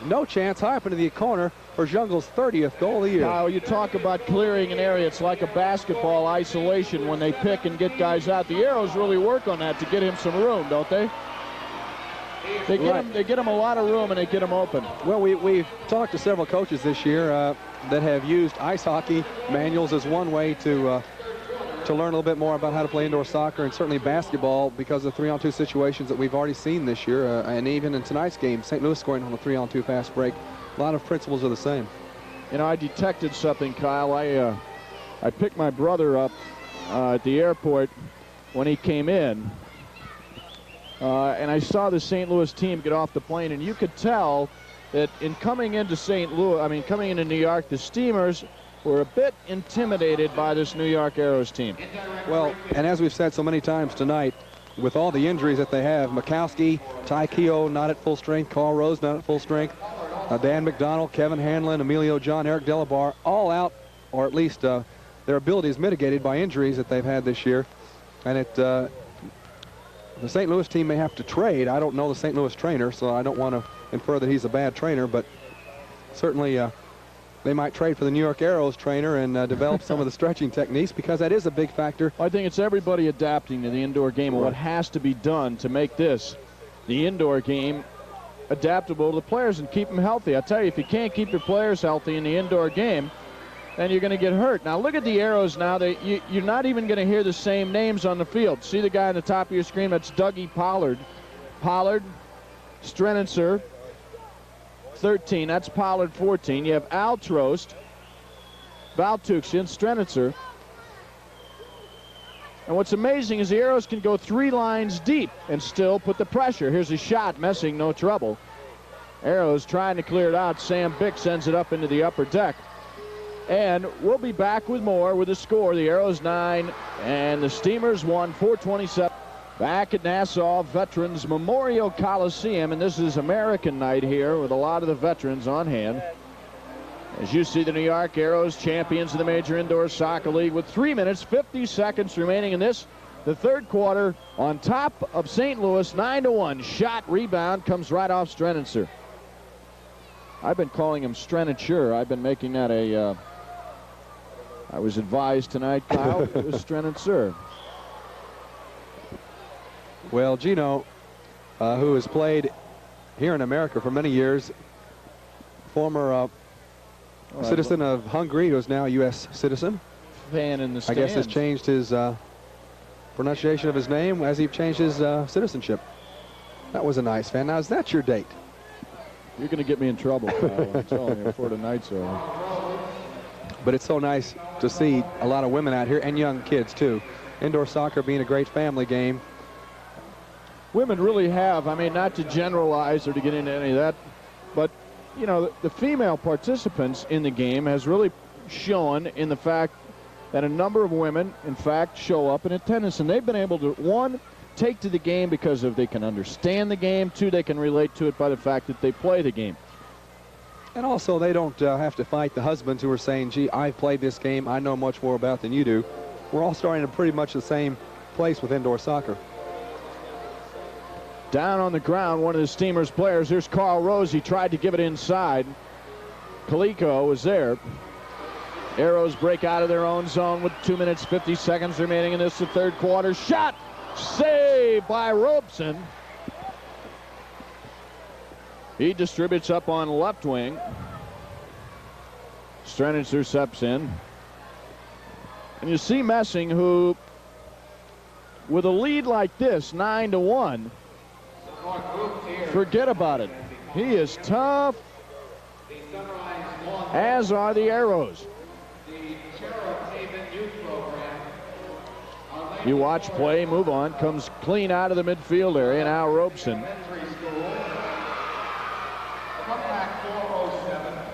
No chance. High up into the corner for Jungle's 30th goal of the year. Now, you talk about clearing an area. It's like a basketball isolation when they pick and get guys out. The Arrows really work on that to get him some room, don't they? They get him a lot of room and they get him open. Well, we've talked to several coaches this year that have used ice hockey manuals as one way to learn a little bit more about how to play indoor soccer, and certainly basketball because of 3-on-2 situations that we've already seen this year. And even in tonight's game, St. Louis scoring on a 3-on-2 fast break. A lot of principles are the same. You know, I detected something, Kyle. I picked my brother up at the airport when he came in. And I saw the St. Louis team get off the plane, and you could tell that in coming into coming into New York, the Steamers were a bit intimidated by this New York Arrows team. Well, and as we've said so many times tonight, with all the injuries that they have, Mikowski, Ty Keogh not at full strength, Carl Rose not at full strength, Dan McDonald, Kevin Hanlon, Emilio John, Eric Delabar, all out, or at least their abilities mitigated by injuries that they've had this year. And the St. Louis team may have to trade. I don't know the St. Louis trainer, so I don't want to infer that he's a bad trainer, but certainly they might trade for the New York Arrows trainer and develop some of the stretching techniques, because that is a big factor. I think it's everybody adapting to the indoor game and what has to be done to make this, the indoor game, adaptable to the players and keep them healthy. I tell you, if you can't keep your players healthy in the indoor game, then you're going to get hurt. Now look at the Arrows now. You're not even going to hear the same names on the field. See the guy on the top of your screen? That's Dougie Pollard. Pollard, Strenitzer, 13. That's Pollard, 14. You have Altrost, Valtuxian, Strenitzer. And what's amazing is the Arrows can go 3 lines deep and still put the pressure. Here's a shot. Messing, no trouble. Arrows trying to clear it out. Sam Bick sends it up into the upper deck. And we'll be back with more with the score. The Arrows 9 and the Steamers 1, 4:27. Back at Nassau Veterans Memorial Coliseum, and this is American night here with a lot of the veterans on hand. As you see, the New York Arrows, champions of the Major Indoor Soccer League, with 3 minutes, 50 seconds remaining in this, the third quarter, on top of St. Louis, 9-1. Shot, rebound, comes right off Strenitzer. I've been calling him Strenitzer. I've been making that a, I was advised tonight, Kyle, it was Strenitzer. Well, Gino, who has played here in America for many years, former citizen of Hungary, who is now a U.S. citizen. Fan in the I stands. guess has changed his pronunciation of his name as he changed his citizenship. That was a nice fan. Now, is that your date? You're going to get me in trouble, Kyle. I'm telling you, before tonight's over. But it's so nice to see a lot of women out here and young kids, too. Indoor soccer being a great family game. Women really have, I mean, not to generalize or to get into any of that, but, you know, the female participants in the game has really shown in the fact that a number of women, in fact, show up in attendance. And they've been able to, one, take to the game because of they can understand the game. Two, they can relate to it by the fact that they play the game. And also, they don't have to fight the husbands who are saying, gee, I've played this game, I know much more about than you do. We're all starting in pretty much the same place with indoor soccer. Down on the ground, one of the Steamers players. Here's Carl Rose. He tried to give it inside. Kaliko was there. Arrows break out of their own zone with 2 minutes, 50 seconds remaining in this, the third quarter. Shot! Saved by Robeson. He distributes up on left wing. Strenitzer steps in. And you see Messing, who, with a lead like this, 9-1, forget about it. He is tough, as are the Arrows. You watch play, move on, comes clean out of the midfield area. Now Robeson.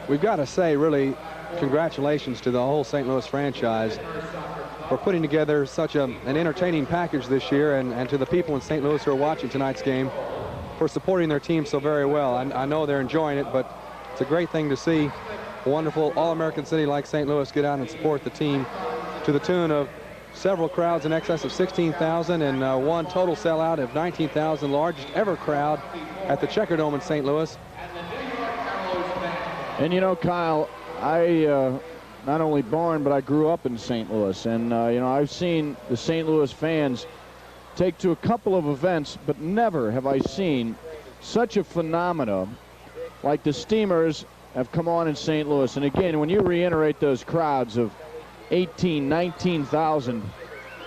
We've got to say, really, congratulations to the whole St. Louis franchise for putting together such an entertaining package this year, and to the people in St. Louis who are watching tonight's game for supporting their team so very well. I know they're enjoying it, but it's a great thing to see a wonderful all-American city like St. Louis get out and support the team to the tune of several crowds in excess of 16,000 and one total sellout of 19,000, largest ever crowd at the Checkerdome in St. Louis. And you know, Kyle, I not only born, but I grew up in St. Louis. And, you know, I've seen the St. Louis fans take to a couple of events, but never have I seen such a phenomenon like the Steamers have come on in St. Louis. And again, when you reiterate those crowds of 18, 19,000,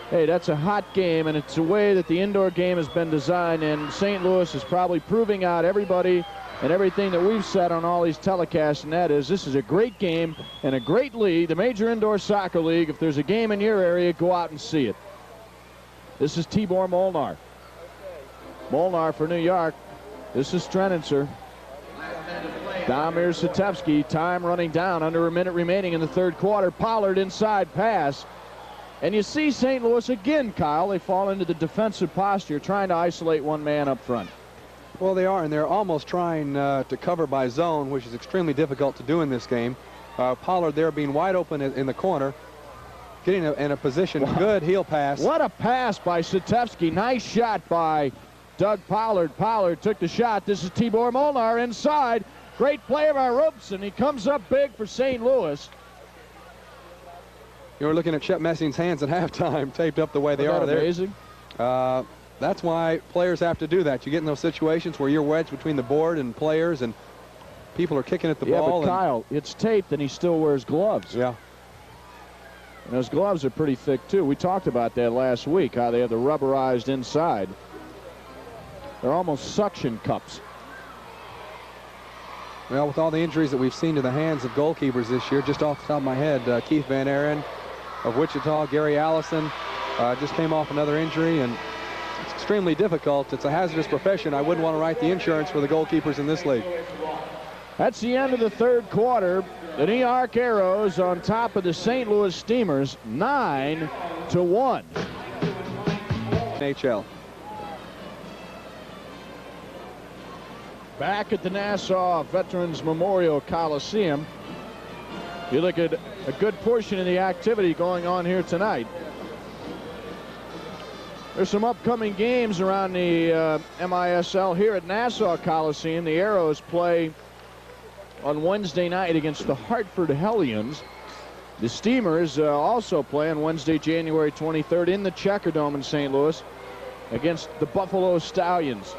hey, that's a hot game, and it's a way that the indoor game has been designed, and St. Louis is probably proving out everybody and everything that we've said on all these telecasts, and that is this is a great game and a great league, the Major Indoor Soccer League. If there's a game in your area, go out and see it. This is Tibor Molnar. Molnar for New York. This is Strenitzer. Damir Satevsky, time running down, under a minute remaining in the third quarter. Pollard inside pass. And you see St. Louis again, Kyle. They fall into the defensive posture, trying to isolate one man up front. Well, they are, and they're almost trying to cover by zone, which is extremely difficult to do in this game. Pollard there being wide open in the corner, getting in a position. Wow. Good heel pass. What a pass by Satevsky. Nice shot by Doug Pollard. Pollard took the shot. This is Tibor Molnar inside. Great play by Robeson. He comes up big for St. Louis. You were looking at Chet Messing's hands at halftime, taped up the way they are. Amazing. That's why players have to do that. You get in those situations where you're wedged between the board and players, and people are kicking at the ball. Yeah, but Kyle, it's taped, and he still wears gloves. Yeah. And those gloves are pretty thick, too. We talked about that last week, how they have the rubberized inside. They're almost suction cups. Well, with all the injuries that we've seen to the hands of goalkeepers this year, just off the top of my head, Keith Van Aaron of Wichita, Gary Allison just came off another injury, and it's extremely difficult. It's a hazardous profession. I wouldn't want to write the insurance for the goalkeepers in this league. That's the end of the third quarter. The New York Arrows on top of the St. Louis Steamers, 9-1. NHL. Back at the Nassau Veterans Memorial Coliseum. You look at a good portion of the activity going on here tonight. There's some upcoming games around the MISL here at Nassau Coliseum. The Arrows play on Wednesday night against the Hartford Hellions. The Steamers also play on Wednesday, January 23rd in the Checkerdome in St. Louis against the Buffalo Stallions.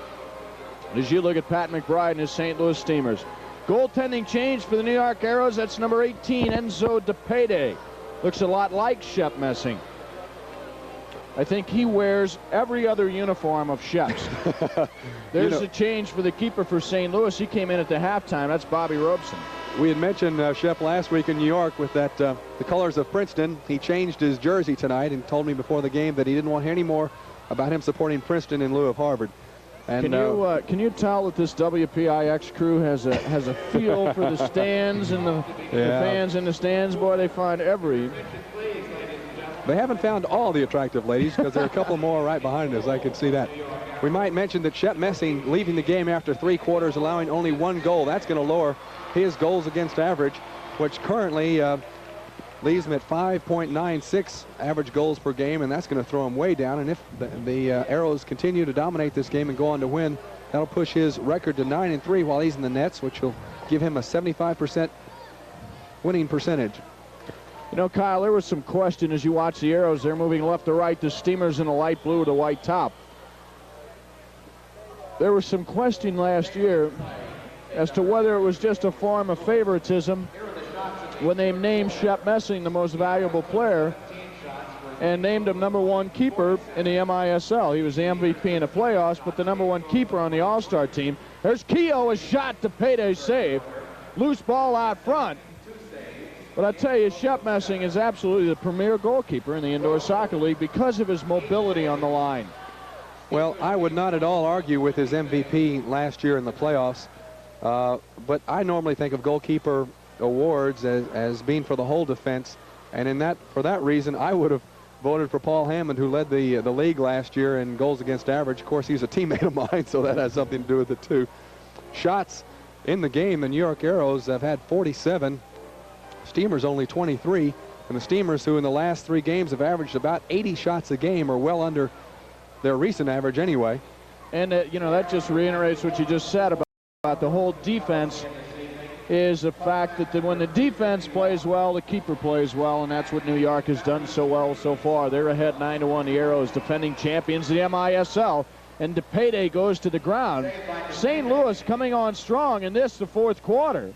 As you look at Pat McBride and his St. Louis Steamers. Goaltending change for the New York Arrows. That's number 18, Enzo DePede. Looks a lot like Shep Messing. I think he wears every other uniform of Shep's. There's a change for the keeper for St. Louis. He came in at the halftime. That's Bobby Robeson. We had mentioned Shep last week in New York with that the colors of Princeton. He changed his jersey tonight and told me before the game that he didn't want to hear any more about him supporting Princeton in lieu of Harvard. And can you tell that this WPIX crew has a feel for the stands and the fans in the stands? Boy, they find every. They haven't found all the attractive ladies because there are a couple more right behind us. I can see that. We might mention that Shep Messing leaving the game after 3 quarters, allowing only 1 goal. That's going to lower his goals against average, which currently leaves him at 5.96 average goals per game, and that's going to throw him way down. And if the Arrows continue to dominate this game and go on to win, that'll push his record to 9-3 while he's in the nets, which will give him a 75% winning percentage. You know, Kyle, there was some question as you watch the Arrows. They're moving left to right. The Steamers in a light blue with a white top. There was some question last year as to whether it was just a form of favoritism when they named Shep Messing the most valuable player and named him #1 keeper in the MISL. He was the MVP in the playoffs, but the #1 keeper on the All-Star team. There's Keogh, a shot to Payday save. Loose ball out front. But I tell you, Shep Messing is absolutely the premier goalkeeper in the Indoor Soccer League because of his mobility on the line. Well, I would not at all argue with his MVP last year in the playoffs, but I normally think of goalkeeper awards as being for the whole defense, and for that reason, I would have voted for Paul Hammond, who led the league last year in goals against average. Of course, he's a teammate of mine, so that has something to do with it too. Shots in the game, the New York Arrows have had 47. Steamers only 23, and the Steamers, who in the last 3 games have averaged about 80 shots a game, are well under their recent average anyway. And you know, that just reiterates what you just said about the whole defense. Is the fact that when the defense plays well, the keeper plays well, and that's what New York has done so well so far. They're ahead 9-1. The Arrows, defending champions of the MISL, and DePede goes to the ground. St. Louis coming on strong in the 4th quarter.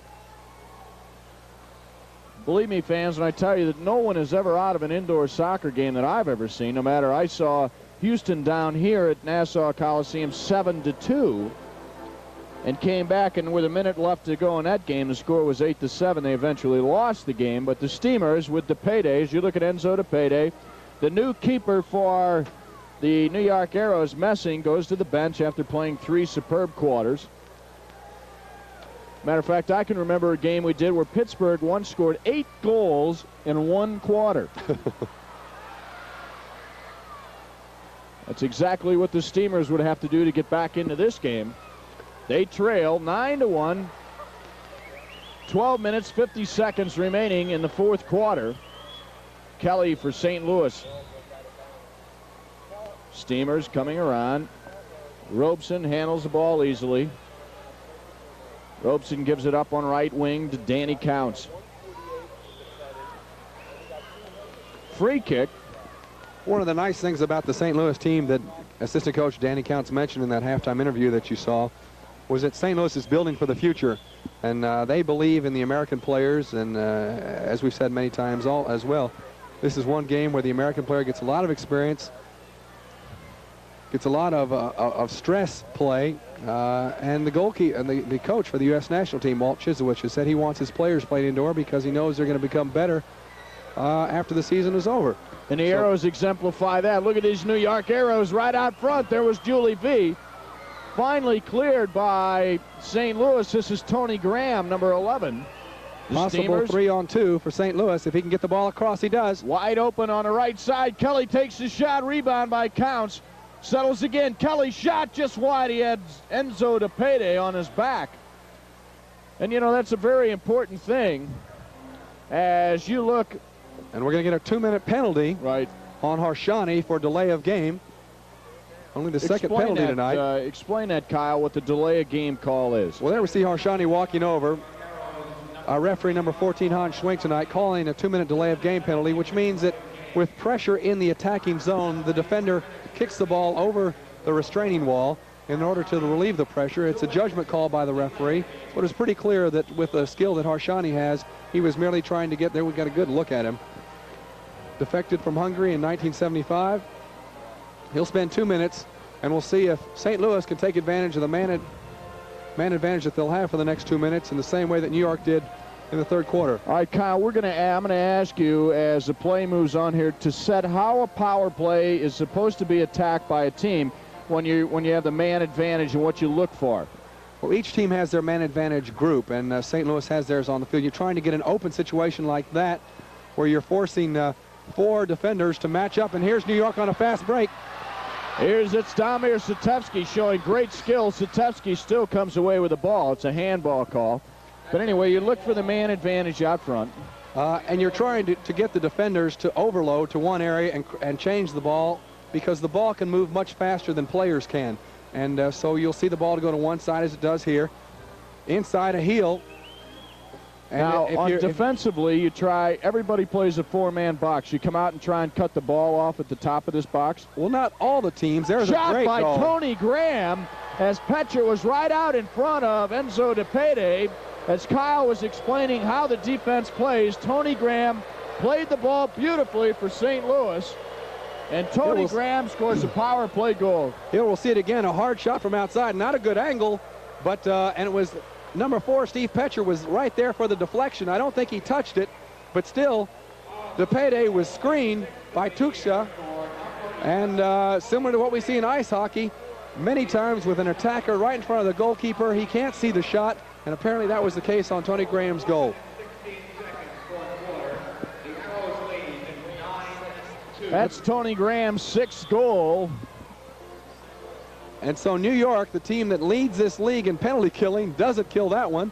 Believe me, fans, when I tell you that no one is ever out of an indoor soccer game that I've ever seen. No matter, I saw Houston down here at Nassau Coliseum 7-2 and came back, and with a minute left to go in that game, the score was 8-7. They eventually lost the game, but the Steamers with DePede, as you look at Enzo DePede, the new keeper for the New York Arrows, Messing, goes to the bench after playing 3 superb quarters. Matter of fact, I can remember a game we did where Pittsburgh once scored 8 goals in 1 quarter. That's exactly what the Steamers would have to do to get back into this game. They trail 9-1. 12 minutes, 50 seconds remaining in the 4th quarter. Kelly for St. Louis. Steamers coming around. Robeson handles the ball easily. Robeson gives it up on right wing to Danny Counts. Free kick. One of the nice things about the St. Louis team that assistant coach Danny Counts mentioned in that halftime interview that you saw was that St. Louis is building for the future, and they believe in the American players, and as we've said many times as well, this is one game where the American player gets a lot of experience, gets a lot of stress play, and the goalkeeper and the coach for the U.S. national team, Walt Chisowich, has said he wants his players playing indoor because he knows they're going to become better after the season is over. And the Arrows exemplify that. Look at these New York Arrows right out front. There was Julie V. Finally cleared by St. Louis. This is Tony Graham, number 11. Possible 3-on-2 for St. Louis. If he can get the ball across, he does. Wide open on the right side. Kelly takes the shot. Rebound by Counts. Settles again. Kelly shot just wide. He had Enzo DePede on his back. And, you know, that's a very important thing as you look. And we're going to get a 2-minute penalty right on Harshani for delay of game. Only the second penalty tonight. Explain that, Kyle, what the delay of game call is. Well, there we see Harshani walking over. Our referee, number 14, Hans Schwenk, tonight, calling a 2-minute delay of game penalty, which means that with pressure in the attacking zone, the defender kicks the ball over the restraining wall in order to relieve the pressure. It's a judgment call by the referee, but it's pretty clear that with the skill that Harshani has, he was merely trying to get there. We got a good look at him. Defected from Hungary in 1975. He'll spend 2 minutes, and we'll see if St. Louis can take advantage of the man advantage that they'll have for the next 2 minutes in the same way that New York did in the third quarter. All right, Kyle, I'm going to ask you as the play moves on here to set how a power play is supposed to be attacked by a team when you have the man advantage and what you look for. Well, each team has their man advantage group, and St. Louis has theirs on the field. You're trying to get an open situation like that where you're forcing 4 defenders to match up, and here's New York on a fast break. It's Damir Satevsky showing great skill. Satevsky still comes away with the ball. It's a handball call. But anyway, you look for the man advantage out front. And you're trying to get the defenders to overload to one area and change the ball, because the ball can move much faster than players can. And so you'll see the ball to go to one side as it does here. Inside a heel. And now, defensively, you try, everybody plays a 4-man box. You come out and try and cut the ball off at the top of this box. Well, not all the teams. There's Shot a great by goal. Tony Graham as Petcher was right out in front of Enzo DePede. As Kyle was explaining how the defense plays, Tony Graham played the ball beautifully for St. Louis. And Tony Graham scores a power play goal. Here we'll see it again, a hard shot from outside. Not a good angle, but and it was number 4, Steve Petcher, was right there for the deflection. I don't think he touched it, but still, DePede was screened by Tuksha. And similar to what we see in ice hockey, many times with an attacker right in front of the goalkeeper, he can't see the shot, and apparently that was the case on Tony Graham's goal. That's Tony Graham's 6th goal. And so New York, the team that leads this league in penalty killing, doesn't kill that one.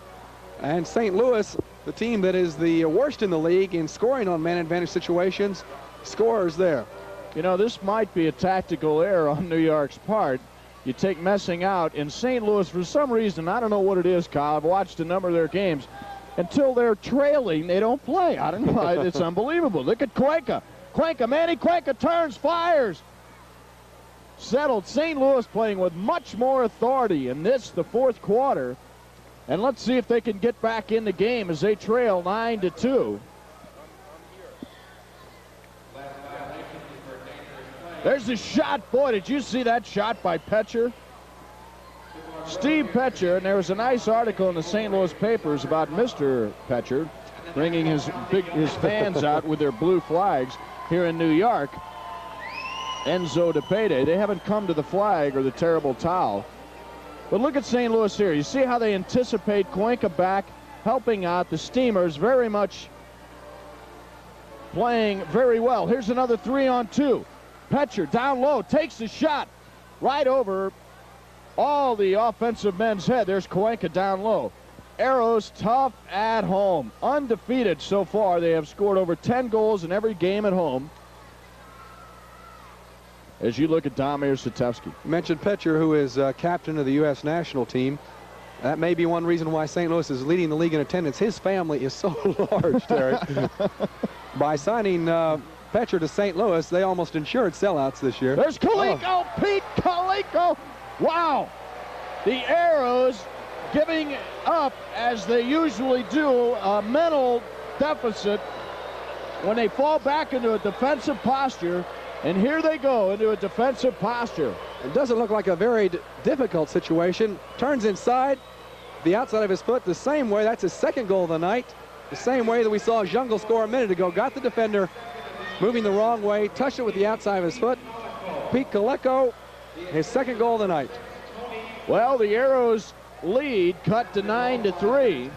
And St. Louis, the team that is the worst in the league in scoring on man advantage situations, scores there. You know, this might be a tactical error on New York's part. You take messing out. In St. Louis, for some reason, I don't know what it is, Kyle. I've watched a number of their games. Until they're trailing, they don't play. I don't know. It's unbelievable. Look at Cuenca. Manny Cuenca turns, fires. Settled. St. Louis playing with much more authority in this, the fourth quarter. And let's see if they can get back in the game as they trail 9-2. There's the shot. Boy, did you see that shot by Petcher? Steve Petcher, and there was a nice article in the St. Louis papers about Mr. Petcher bringing his fans out with their blue flags here in New York. Enzo DePede, they haven't come to the flag or the terrible towel. But look at St. Louis here. You see how they anticipate Cuenca back, helping out the Steamers, very much playing very well. Here's another 3-on-2. Petcher down low, takes the shot right over all the offensive men's head. There's Cuenca down low. Arrows tough at home. Undefeated so far. They have scored over 10 goals in every game at home. As you look at Damir Satevsky. You mentioned Petcher, who is captain of the U.S. national team. That may be one reason why St. Louis is leading the league in attendance. His family is so large, Terry. By signing Petcher to St. Louis, they almost ensured sellouts this year. There's Kaliko, Pete Kaliko. Wow. The Arrows giving up, as they usually do, a mental deficit when they fall back into a defensive posture. And here they go into a defensive posture. It doesn't look like a very difficult situation. Turns inside, the outside of his foot, the same way. That's his 2nd goal of the night. The same way that we saw Jungle score a minute ago. Got the defender moving the wrong way, touched it with the outside of his foot. Pete Kaleko, his 2nd goal of the night. Well, the Arrows lead cut to 9-3.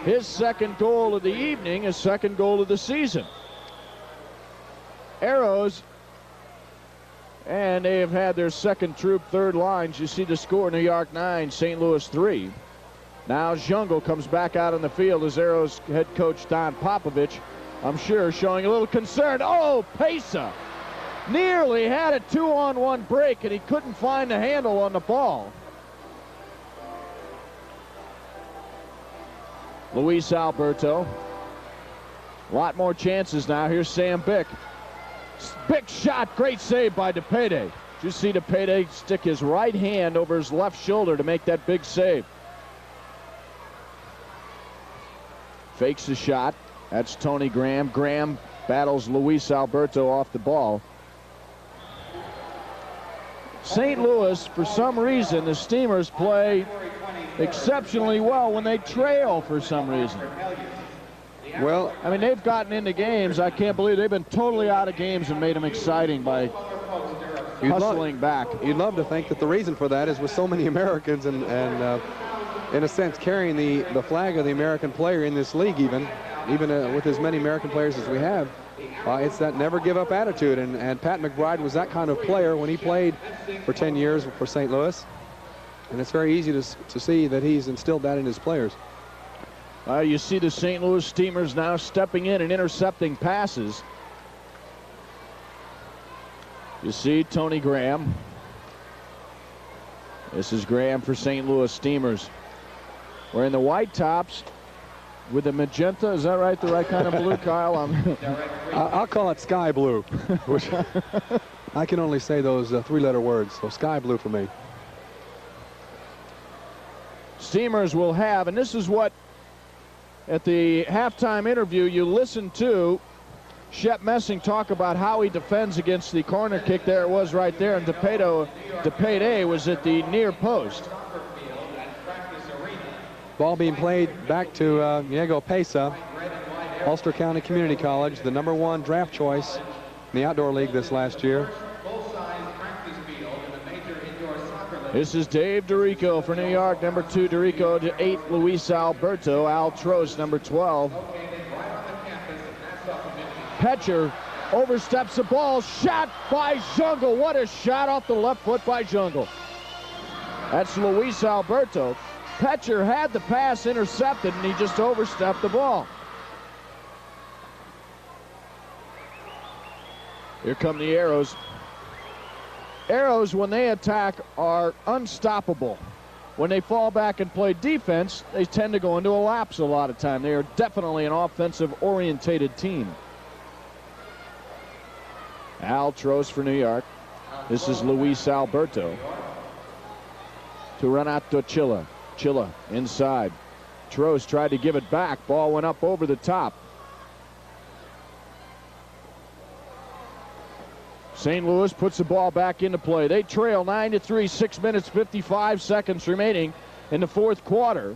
His 2nd goal of the evening, his 2nd goal of the season. Arrows, and they have had their 2nd troop, 3rd lines. You see the score, New York 9, St. Louis 3. Now Jungle comes back out on the field as Arrows head coach Don Popovich, I'm sure, showing a little concern. Oh, Pesa nearly had a 2-on-1 break, and he couldn't find the handle on the ball. Luis Alberto. A lot more chances now. Here's Sam Bick. Big shot, great save by DePede. Did you see DePede stick his right hand over his left shoulder to make that big save? Fakes the shot. That's Tony Graham. Graham battles Luis Alberto off the ball. St. Louis, for some reason, the Steamers play exceptionally well when they trail for some reason. Well, I mean, they've gotten into games. I can't believe they've been totally out of games and made them exciting by hustling back. You'd love to think that the reason for that is with so many Americans and in a sense, carrying the flag of the American player in this league, even with as many American players as we have. It's that never give up attitude, and Pat McBride was that kind of player when he played for 10 years for St. Louis, and it's very easy to see that he's instilled that in his players. You see the St. Louis Steamers now stepping in and intercepting passes. You see Tony Graham. This is Graham for St. Louis Steamers. Wearing the white tops with the magenta. Is that right? The right kind of blue, Kyle? I'll call it sky blue, which I can only say those three-letter words. So sky blue for me. Steamers will have, and this is what at the halftime interview you listen to Shep Messing talk about how he defends against the corner kick. There it was right there, and DePede was at the near post. Ball being played back to Diego Pesa, Ulster County Community College, the #1 draft choice in the outdoor league this last year. This is Dave DeRico for New York. #2 DeRico to 8 Luis Alberto. Al Trost, #12. Petcher oversteps the ball. Shot by Jungle. What a shot off the left foot by Jungle. That's Luis Alberto. Petcher had the pass intercepted, and he just overstepped the ball. Here come the Arrows. Arrows, when they attack, are unstoppable. When they fall back and play defense, they tend to go into a lapse a lot of time. They are definitely an offensive-orientated team. Al Trost for New York. This is Luis Alberto. To Renato Chilla. Chilla inside. Trost tried to give it back. Ball went up over the top. St. Louis puts the ball back into play. They trail 9-3, 6 minutes, 55 seconds remaining in the fourth quarter.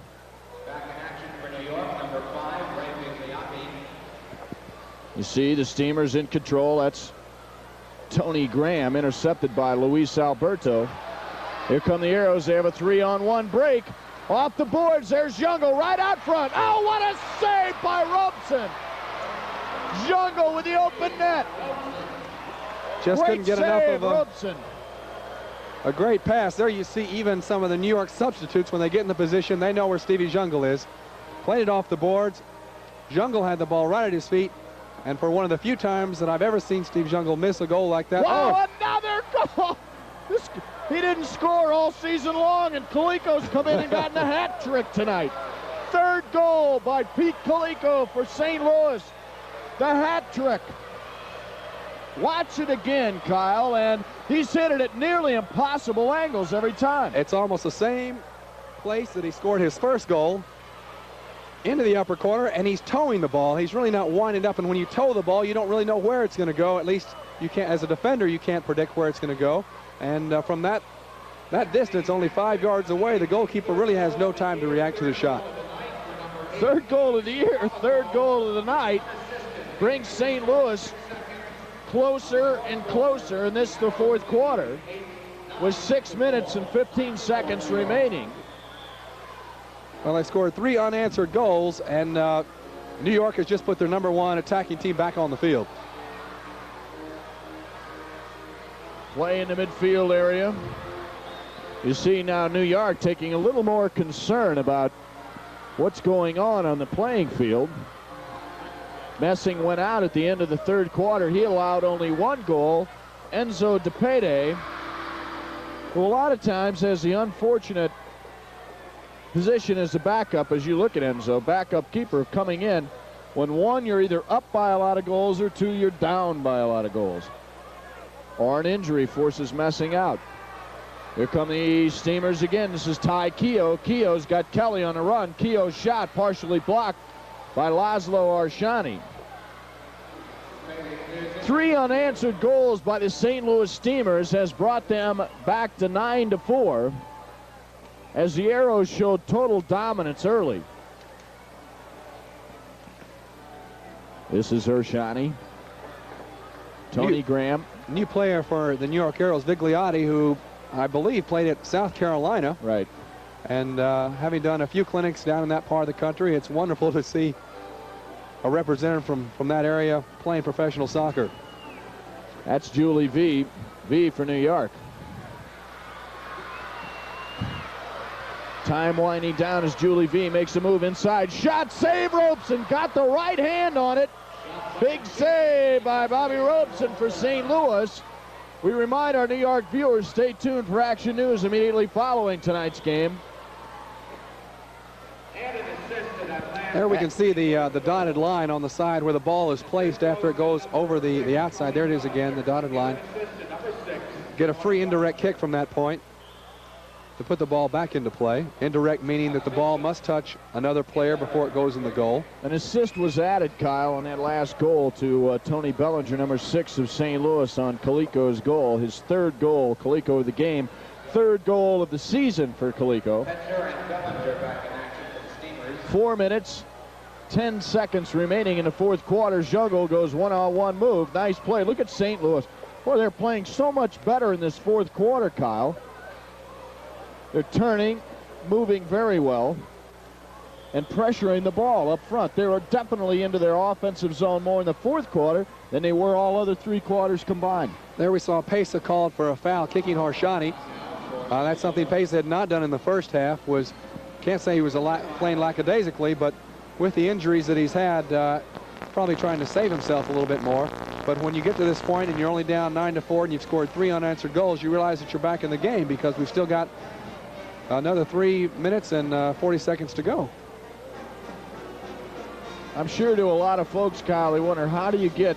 Back in action for New York, #5, Ray Bigliacchi. You see the Steamers in control. That's Tony Graham, intercepted by Luis Alberto. Here come the Arrows. They have a 3-on-1 break. Off the boards, there's Jungle right out front. Oh, what a save by Robson. Jungle with the open net. Just Great couldn't get save, enough of a great pass. There you see even some of the New York substitutes, when they get in the position, they know where Stevie Jungle is. Played it off the boards. Jungle had the ball right at his feet. And for one of the few times that I've ever seen Steve Jungle miss a goal like that. Wow, another goal. He didn't score all season long, and Kaliko's come in and gotten a hat trick tonight. Third goal by Pete Kaliko for St. Louis. The hat trick. Watch it again, Kyle, and he's hit it at nearly impossible angles every time. It's almost the same place that he scored his first goal, into the upper corner, and he's towing the ball. He's really not winding up, and when you tow the ball, you don't really know where it's going to go. At least you can't, as a defender, you can't predict where it's going to go. And from that distance, only 5 yards away, the goalkeeper really has no time to react to the shot. Third goal of the year, third goal of the night, brings St. Louis closer and closer, and this is the fourth quarter, with 6 minutes and 15 seconds remaining. Well, they scored 3 unanswered goals, and New York has just put their #1 attacking team back on the field. Play in the midfield area. You see now New York taking a little more concern about what's going on the playing field. Messing went out at the end of the third quarter. He allowed only 1 goal. Enzo DePede, who a lot of times has the unfortunate position as the backup, as you look at Enzo, backup keeper coming in. When one, you're either up by a lot of goals, or two, you're down by a lot of goals. Or an injury forces messing out. Here come the Steamers again. This is Ty Keogh. Keogh's got Kelly on the run. Keogh's shot partially blocked by Laszlo Arshani. 3 unanswered goals by the St. Louis Steamers has brought them back to 9-4 as the Arrows showed total dominance early. This is Arshani. Tony Graham. New player for the New York Arrows, Vigliotti, who I believe played at South Carolina. Right. And having done a few clinics down in that part of the country, it's wonderful to see a representative from that area playing professional soccer. That's Julie V. V for New York. Time winding down as Julie V makes a move inside. Shot, save, Robeson got the right hand on it. Big save by Bobby Robeson for St. Louis. We remind our New York viewers, stay tuned for Action News immediately following tonight's game. There we can see the dotted line on the side where the ball is placed after it goes over the outside. There it is again, the dotted line. Get a free indirect kick from that point to put the ball back into play. Indirect meaning that the ball must touch another player before it goes in the goal. An assist was added, Kyle, on that last goal to Tony Bellinger, number 6 of St. Louis, on Coleco's goal. His third goal, Coleco of the game. Third goal of the season for Coleco. 4 minutes, 10 seconds remaining in the fourth quarter. Jogo goes one-on-one move. Nice play. Look at St. Louis. Boy, they're playing so much better in this fourth quarter, Kyle. They're turning, moving very well, and pressuring the ball up front. They're definitely into their offensive zone more in the fourth quarter than they were all other 3 quarters combined. There we saw Pesa called for a foul, kicking Arshani. That's something Pesa had not done in the first half. Can't say he was playing lackadaisically, but with the injuries that he's had, probably trying to save himself a little bit more. But when you get to this point and you're only down 9-4 and you've scored 3 unanswered goals, you realize that you're back in the game because we've still got another 3 minutes and 40 seconds to go. I'm sure to a lot of folks, Kyle, they wonder, how do you get,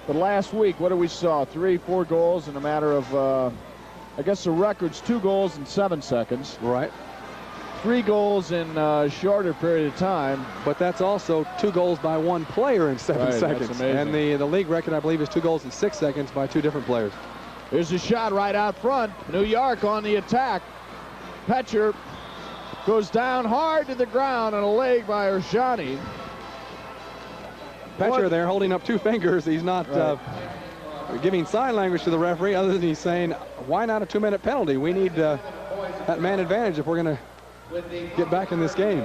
but last week, what did we saw? 3-4 goals in a matter of, I guess the record's 2 goals in 7 seconds. Right. 3 goals in a shorter period of time. But that's also 2 goals by 1 player in 7 seconds. That's amazing. And the league record, I believe, is 2 goals in 6 seconds by 2 different players. Here's a shot right out front. New York on the attack. Petcher goes down hard to the ground on a leg by Arshani. Petcher there holding up 2 fingers. He's not giving sign language to the referee other than he's saying, why not a 2-minute penalty? We need that man advantage if we're going to get back in this game.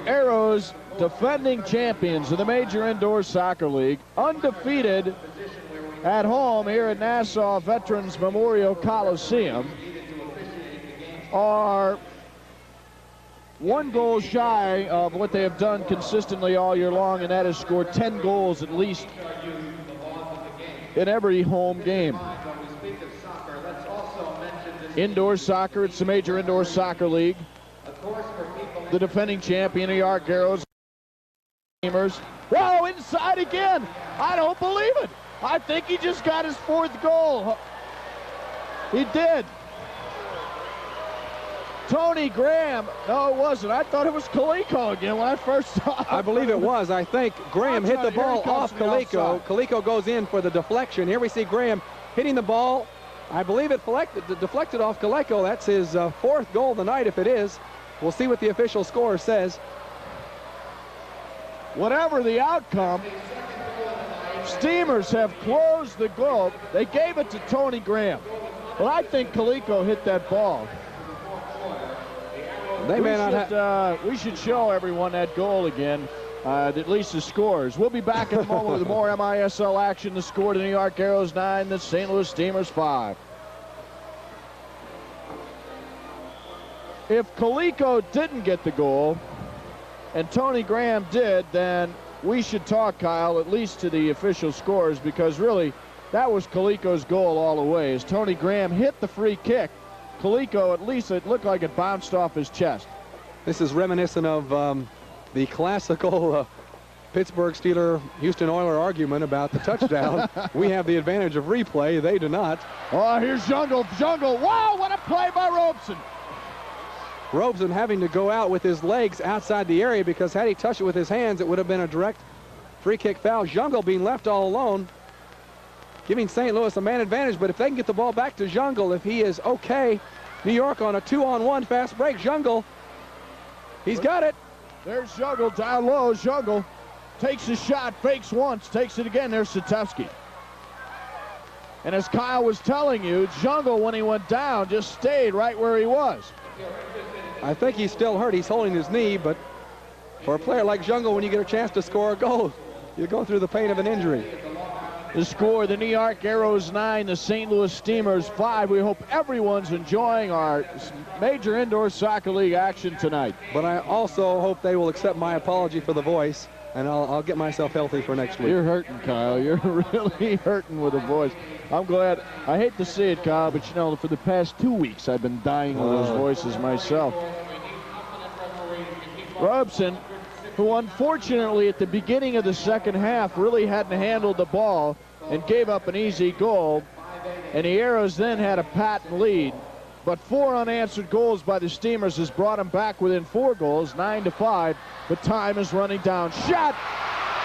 Arrows, defending champions of the Major Indoor Soccer League, undefeated at home here at Nassau Veterans Memorial Coliseum, are 1 goal shy of what they have done consistently all year long, and that is scored 10 goals at least in every home game. Indoor soccer, it's the Major Indoor Soccer League. The defending champion, New York Arrows. Whoa, inside again. I don't believe it. I think he just got his 4th goal. He did. Tony Graham. No, it wasn't. I thought it was Coleco again when I first saw it. I believe it was. I think Graham hit the ball off Coleco. Coleco goes in for the deflection. Here we see Graham hitting the ball. I believe it deflected off Coleco. That's his 4th goal of the night if it is. We'll see what the official score says. Whatever the outcome, Steamers have closed the goal. They gave it to Tony Graham. But I think Coleco hit that ball. We should show everyone that goal again, at least the scores. We'll be back in a moment with more MISL action. The score to New York Arrows 9, the St. Louis Steamers 5. If Coleco didn't get the goal and Tony Graham did, then we should talk, Kyle, at least to the official scores, because really that was Coleco's goal all the way. As Tony Graham hit the free kick, Coleco, at least it looked like it bounced off his chest. This is reminiscent of the classical Pittsburgh Steeler, Houston Oiler argument about the touchdown. We have the advantage of replay. They do not. Oh, here's Jungle. Jungle. Wow, what a play by Robeson. Robeson having to go out with his legs outside the area, because had he touched it with his hands, it would have been a direct free kick foul. Jungle being left all alone, giving St. Louis a man advantage. But if they can get the ball back to Jungle, if he is okay, New York on a 2-on-1 fast break. Jungle, he's got it. There's Jungle down low. Jungle takes a shot, fakes once, takes it again. There's Satevsky. And as Kyle was telling you, Jungle, when he went down, just stayed right where he was. I think he's still hurt. He's holding his knee, but for a player like Jungle, when you get a chance to score a goal, you go through the pain of an injury. The score, the New York Arrows 9, the St. Louis Steamers 5. We hope everyone's enjoying our major indoor soccer league action tonight. But I also hope they will accept my apology for the voice, and I'll get myself healthy for next week. You're hurting, Kyle. You're really hurting with the voice. I'm glad. I hate to say it, Kyle, but you know, for the past 2 weeks, I've been dying with those voices myself. Robeson, who unfortunately at the beginning of the second half really hadn't handled the ball and gave up an easy goal, and the Arrows then had a patent lead. But 4 unanswered goals by the Steamers has brought them back within 4 goals, 9-5. But time is running down. Shot!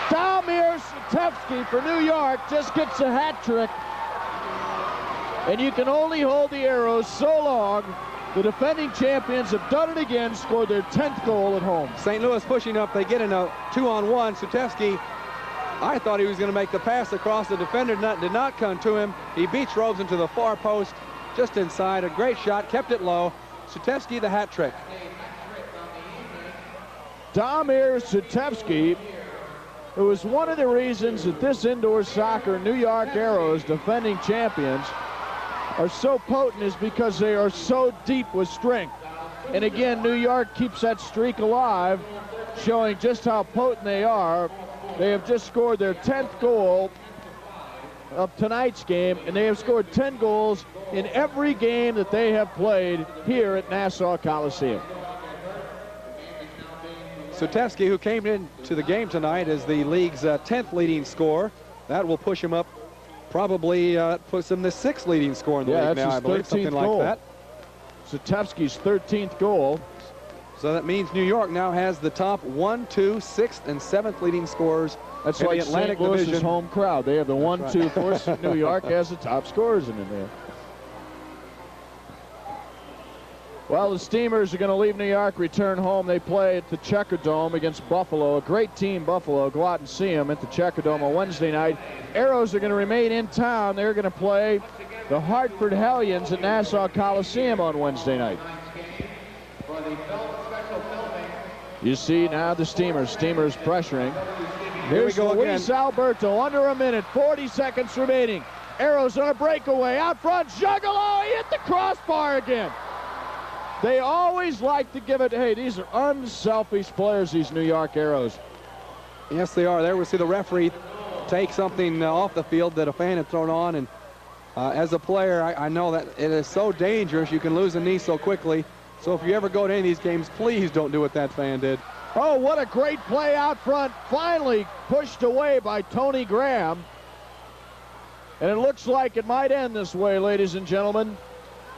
Damir Satevsky for New York just gets a hat trick. And you can only hold the Arrows so long. The defending champions have done it again, scored their 10th goal at home. St. Louis pushing up. They get in a 2-on-1. Satevsky, I thought he was going to make the pass across. The defender did not come to him. He beats Robeson to the far post, just inside. A great shot, kept it low. Satevsky, the hat trick. Damir Satevsky, who is one of the reasons that this indoor soccer New York Arrows, defending champions, are so potent, is because they are so deep with strength. And again, New York keeps that streak alive, showing just how potent they are. They have just scored their 10th goal of tonight's game, and they have scored 10 goals in every game that they have played here at Nassau Coliseum. Satevsky, who came into the game tonight as the league's 10th leading scorer, that will push him up, probably puts him the 6th leading scorer in the league now, I believe, something like that. Satevsky's 13th goal. So that means New York now has the top 1, 2, 6th, and 7th leading scorers. That's in like the Atlantic St. Louis's Division. home crowd. They have the 1, That's 2, right. 4. New York has the top scorers in there. Well, the Steamers are going to leave New York, return home. They play at the Checker Dome against Buffalo. A great team, Buffalo. Go out and see them at the Checker Dome on Wednesday night. Arrows are going to remain in town. They're going to play the Hartford Hellions at Nassau Coliseum on Wednesday night. You see now the Steamers pressuring. Here we go again. Luis Alberto, under a minute, 40 seconds remaining. Arrows on a breakaway, out front, Juggalo, he hit the crossbar again. They always like to give it, hey, these are unselfish players, these New York Arrows. Yes, they are. There we see the referee take something off the field that a fan had thrown on, and as a player, I know that it is so dangerous. You can lose a knee so quickly. So if you ever go to any of these games, please don't do what that fan did. Oh, what a great play out front. Finally pushed away by Tony Graham. And it looks like it might end this way, ladies and gentlemen.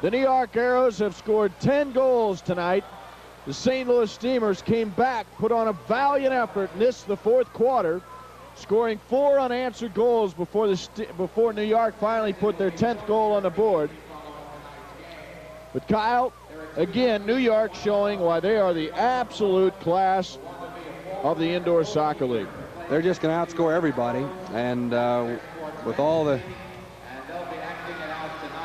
The New York Arrows have scored 10 goals tonight. The St. Louis Steamers came back, put on a valiant effort in the fourth quarter, scoring 4 unanswered goals before New York finally put their 10th goal on the board. But Kyle, again, New York showing why they are the absolute class of the indoor soccer league. They're just going to outscore everybody, and with all the...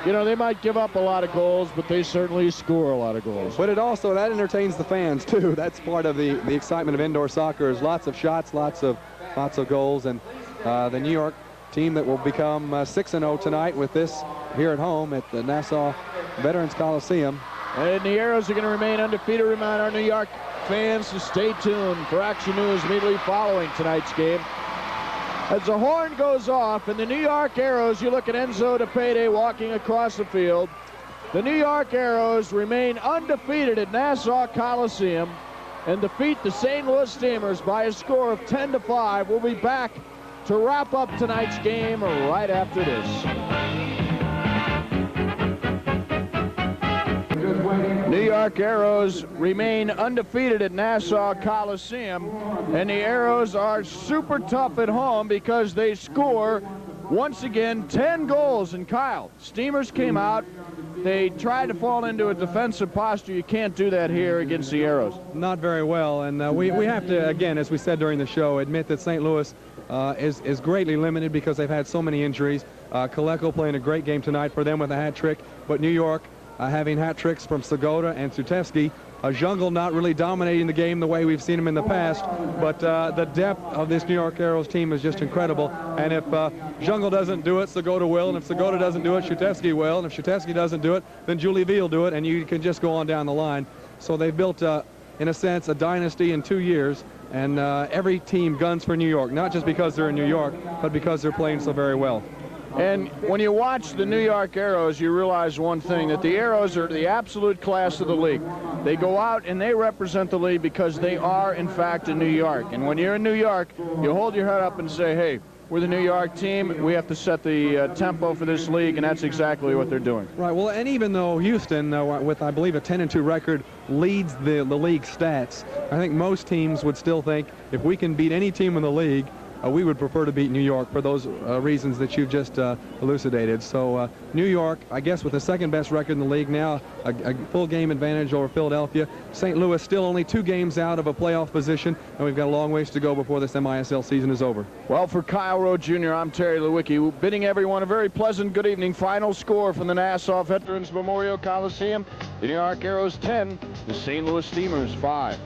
You know, they might give up a lot of goals, but they certainly score a lot of goals. But it also, that entertains the fans, too. That's part of the excitement of indoor soccer, is lots of shots, lots of goals, and the New York team that will become 6-0 tonight with this here at home at the Nassau Veterans Coliseum. And the Arrows are going to remain undefeated. Remind our New York fans to stay tuned for action news immediately following tonight's game. As the horn goes off, and the New York Arrows, you look at Enzo DePede walking across the field. The New York Arrows remain undefeated at Nassau Coliseum. and defeat the St. Louis Steamers by a score of 10-5. We'll be back to wrap up tonight's game right after this. New York Arrows remain undefeated at Nassau Coliseum, and the Arrows are super tough at home because they score, once again, 10 goals. And Kyle, Steamers came out. They tried to fall into a defensive posture. You can't do that here against the Arrows. Not very well, and we have to, again, as we said during the show, admit that St. Louis is greatly limited because they've had so many injuries. Kaleko playing a great game tonight for them with a hat trick, but New York having hat tricks from Segota and Sutevsky. Jungle not really dominating the game the way we've seen him in the past, but the depth of this New York Arrows team is just incredible. And if Jungle doesn't do it, Segota will, and if Segota doesn't do it, Sutevsky will, and if Sutevsky doesn't do it, then Julie V will do it, and you can just go on down the line. So they've built, in a sense, a dynasty in 2 years, and every team guns for New York, not just because they're in New York, but because they're playing so very well. And when you watch the New York Arrows, you realize one thing, that the Arrows are the absolute class of the league. They go out and they represent the league because they are, in fact, in New York. And when you're in New York, you hold your head up and say, hey, we're the New York team. We have to set the tempo for this league, and that's exactly what they're doing. Right. Well, and even though Houston, with, I believe, a 10-2 record, leads the league stats, I think most teams would still think if we can beat any team in the league, we would prefer to beat New York for those reasons that you've just elucidated. So New York, I guess, with the second best record in the league now, a full game advantage over Philadelphia. St. Louis still only 2 games out of a playoff position, and we've got a long ways to go before this MISL season is over. Well, for Kyle Rowe Jr., I'm Terry Lewicki, bidding everyone a very pleasant good evening. Final score from the Nassau Veterans Memorial Coliseum: the New York Arrows 10, the St. Louis Steamers 5.